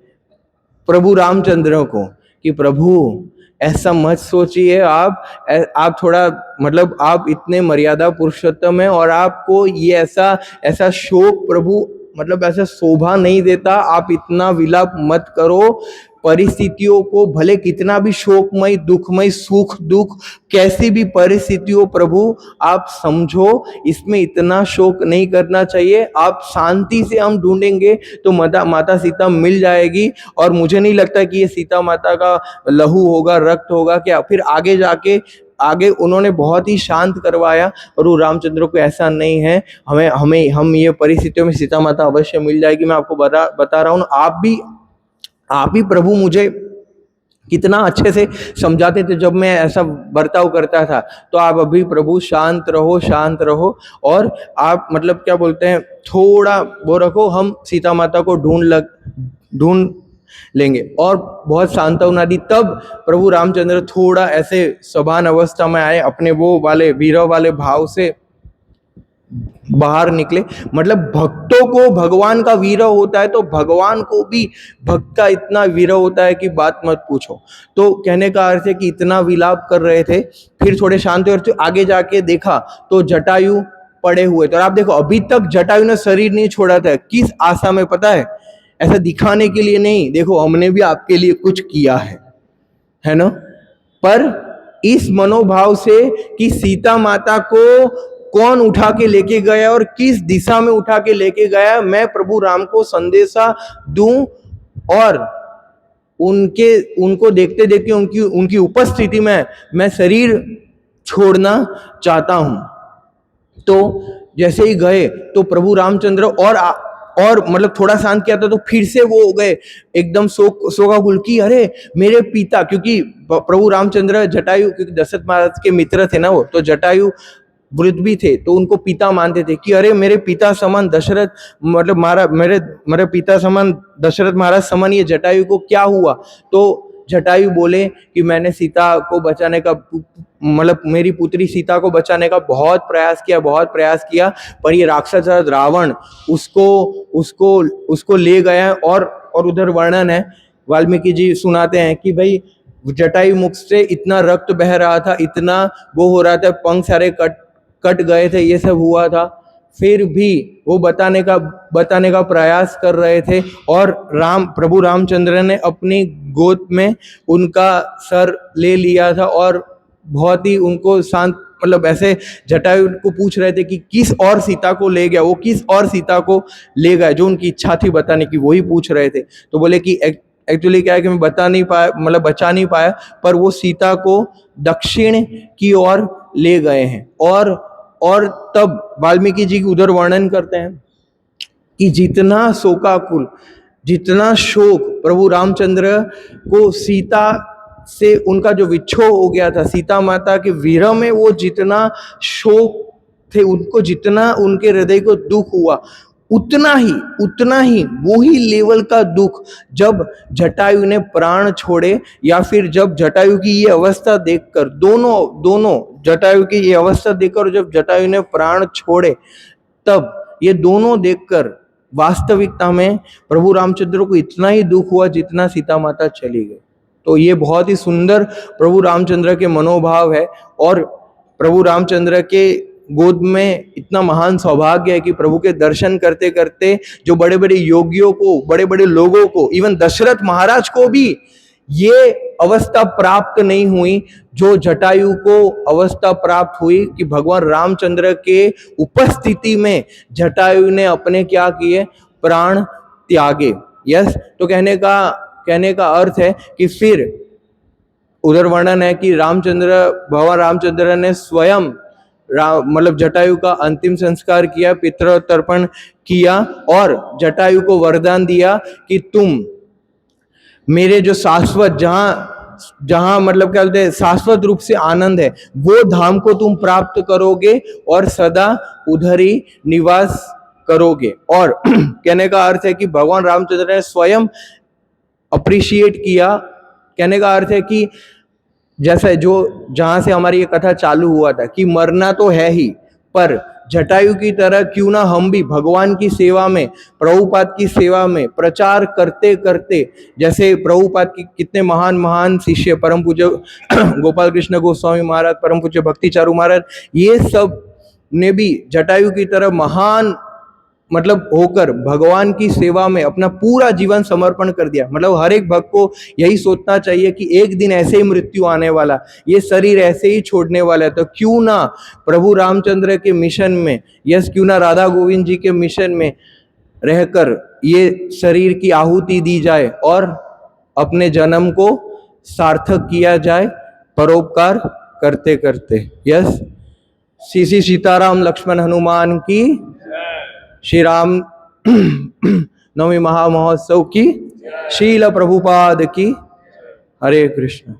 प्रभु रामचंद्र को कि प्रभु ऐसा मत सोचिए, आप थोड़ा मतलब आप इतने मर्यादा पुरुषोत्तम है और आपको ये ऐसा शोक प्रभु मतलब ऐसा शोभा नहीं देता, आप इतना विलाप मत करो। परिस्थितियों को भले कितना भी शोकमय दुखमय सुख दुख कैसी भी परिस्थितियों प्रभु आप समझो, इसमें इतना शोक नहीं करना चाहिए, आप शांति से हम ढूंढेंगे तो माता सीता मिल जाएगी। और मुझे नहीं लगता कि ये सीता माता का लहू होगा रक्त होगा क्या, फिर आगे जाके आगे उन्होंने बहुत ही शांत करवाया। और वो रामचंद्र को ऐसा नहीं है, हम ये परिस्थितियों में सीता माता अवश्य मिल जाएगी। मैं आपको बता रहा हूँ, आप भी प्रभु मुझे कितना अच्छे से समझाते थे जब मैं ऐसा बर्ताव करता था। तो आप अभी प्रभु शांत रहो और आप मतलब क्या बोलते हैं थोड़ा वो रखो, हम सीता माता को ढूंढ लेंगे। और बहुत सांत्वना दी। तब प्रभु रामचंद्र थोड़ा ऐसे सभान अवस्था में आए, अपने वो वाले वीरव वाले भाव से बाहर निकले। मतलब भक्तों को भगवान का वीरव होता है तो भगवान को भी भक्त का इतना वीरव होता है कि बात मत पूछो। तो कहने का अर्थ है कि इतना विलाप कर रहे थे, फिर थोड़े शांत हुए, आगे जाके देखा तो जटायु पड़े हुए थे। और आप देखो अभी तक जटायु ने शरीर नहीं छोड़ा था, किस आशा में पता है, ऐसा दिखाने के लिए नहीं, देखो हमने भी आपके लिए कुछ किया है ना, पर इस मनोभाव से कि सीता माता को कौन उठा के लेके गया और किस दिशा में उठा के लेके गया, मैं प्रभु राम को संदेशा दूं और उनको देखते देखते उनकी उपस्थिति में मैं शरीर छोड़ना चाहता हूं। तो जैसे ही गए तो प्रभु रामचंद्र और मतलब थोड़ा शांत किया था तो फिर से वो हो गए एकदम शोकाकुल की अरे मेरे पिता, क्योंकि प्रभु रामचंद्र जटायु, क्योंकि दशरथ महाराज के मित्र थे ना वो, तो जटायु वृद्ध भी थे तो उनको पिता मानते थे कि अरे मेरे पिता समान दशरथ मतलब मेरे पिता समान दशरथ महाराज समान ये जटायु को क्या हुआ। तो जटायु बोले कि मैंने सीता को बचाने का मतलब मेरी पुत्री सीता को बचाने का बहुत प्रयास किया, पर ये राक्षस रावण उसको ले गया। और उधर वर्णन है, वाल्मीकि जी सुनाते हैं कि भाई जटायु मुख से इतना रक्त बह रहा था, इतना वो हो रहा था, पंख सारे कट गए थे, ये सब हुआ था, फिर भी वो बताने का प्रयास कर रहे थे। और प्रभु रामचंद्र ने अपनी गोद में उनका सर ले लिया था और बहुत ही उनको शांत मतलब ऐसे जटायु को पूछ रहे थे कि किस और सीता को ले गया, वो किस और सीता को ले गया, जो उनकी इच्छा थी बताने की वही पूछ रहे थे। तो बोले कि एक्चुअली क्या है कि मैं बचा नहीं पाया, पर वो सीता को दक्षिण की ओर ले गए हैं। और तब वाल्मीकि जी उधर वर्णन करते हैं कि जितना शोकाकुल, जितना शोक प्रभु रामचंद्र को सीता से उनका जो विच्छोह हो गया था, सीता माता के विरह में वो जितना शोक थे, उनको जितना उनके हृदय को दुख हुआ, उतना ही वो ही लेवल का दुख जब जटायु ने प्राण छोड़े, या फिर जब जटायु की ये अवस्था देखकर दोनों जटायु की ये अवस्था देखकर जब जटायु ने प्राण छोड़े, तब ये दोनों देखकर वास्तविकता में प्रभु रामचंद्र को इतना ही दुख हुआ जितना सीता माता चली गई। तो ये बहुत ही सुंदर प्रभु रामचंद्र के मनोभाव है। और प्रभु रामचंद्र के गोद में इतना महान सौभाग्य है कि प्रभु के दर्शन करते करते जो बड़े बड़े योगियों को, बड़े बड़े लोगों को, इवन दशरथ महाराज को भी ये अवस्था प्राप्त नहीं हुई जो जटायु को अवस्था प्राप्त हुई कि भगवान रामचंद्र के उपस्थिति में जटायु ने अपने क्या किए, प्राण त्यागे। यस, तो कहने का अर्थ है कि फिर उधर वर्णन है कि भगवान रामचंद्र ने स्वयं मतलब जटायु का अंतिम संस्कार किया, पितृ तर्पण किया और जटायु को वरदान दिया कि तुम मेरे जो शाश्वत जहाँ जहाँ मतलब क्या बोलते हैं शाश्वत रूप से आनंद है, वो धाम को तुम प्राप्त करोगे और सदा उधर ही निवास करोगे। और कहने का अर्थ है कि भगवान रामचंद्र ने स्वयं अप्रिशिएट किया। कहने का अर्थ है कि जैसे जो जहां से हमारी ये कथा चालू हुआ था कि मरना तो है ही, पर जटायु की तरह क्यों ना हम भी भगवान की सेवा में, प्रभुपाद की सेवा में प्रचार करते करते, जैसे प्रभुपाद की कितने महान महान शिष्य परम पूज्य गोपाल कृष्ण गोस्वामी महाराज, परम पूज्य भक्ति चारू महाराज, ये सब ने भी जटायु की तरह महान मतलब होकर भगवान की सेवा में अपना पूरा जीवन समर्पण कर दिया। मतलब हर एक भक्त को यही सोचना चाहिए कि एक दिन ऐसे ही मृत्यु आने वाला, ये शरीर ऐसे ही छोड़ने वाला है, तो क्यों ना प्रभु रामचंद्र के मिशन में, यस क्यों ना राधा गोविंद जी के मिशन में रहकर ये शरीर की आहुति दी जाए और अपने जन्म को सार्थक किया जाए परोपकार करते करते। यस, श्री श्री सीताराम लक्ष्मण हनुमान की, श्री राम नवमी महामहोत्सव की, शील प्रभुपाद की। हरे कृष्ण।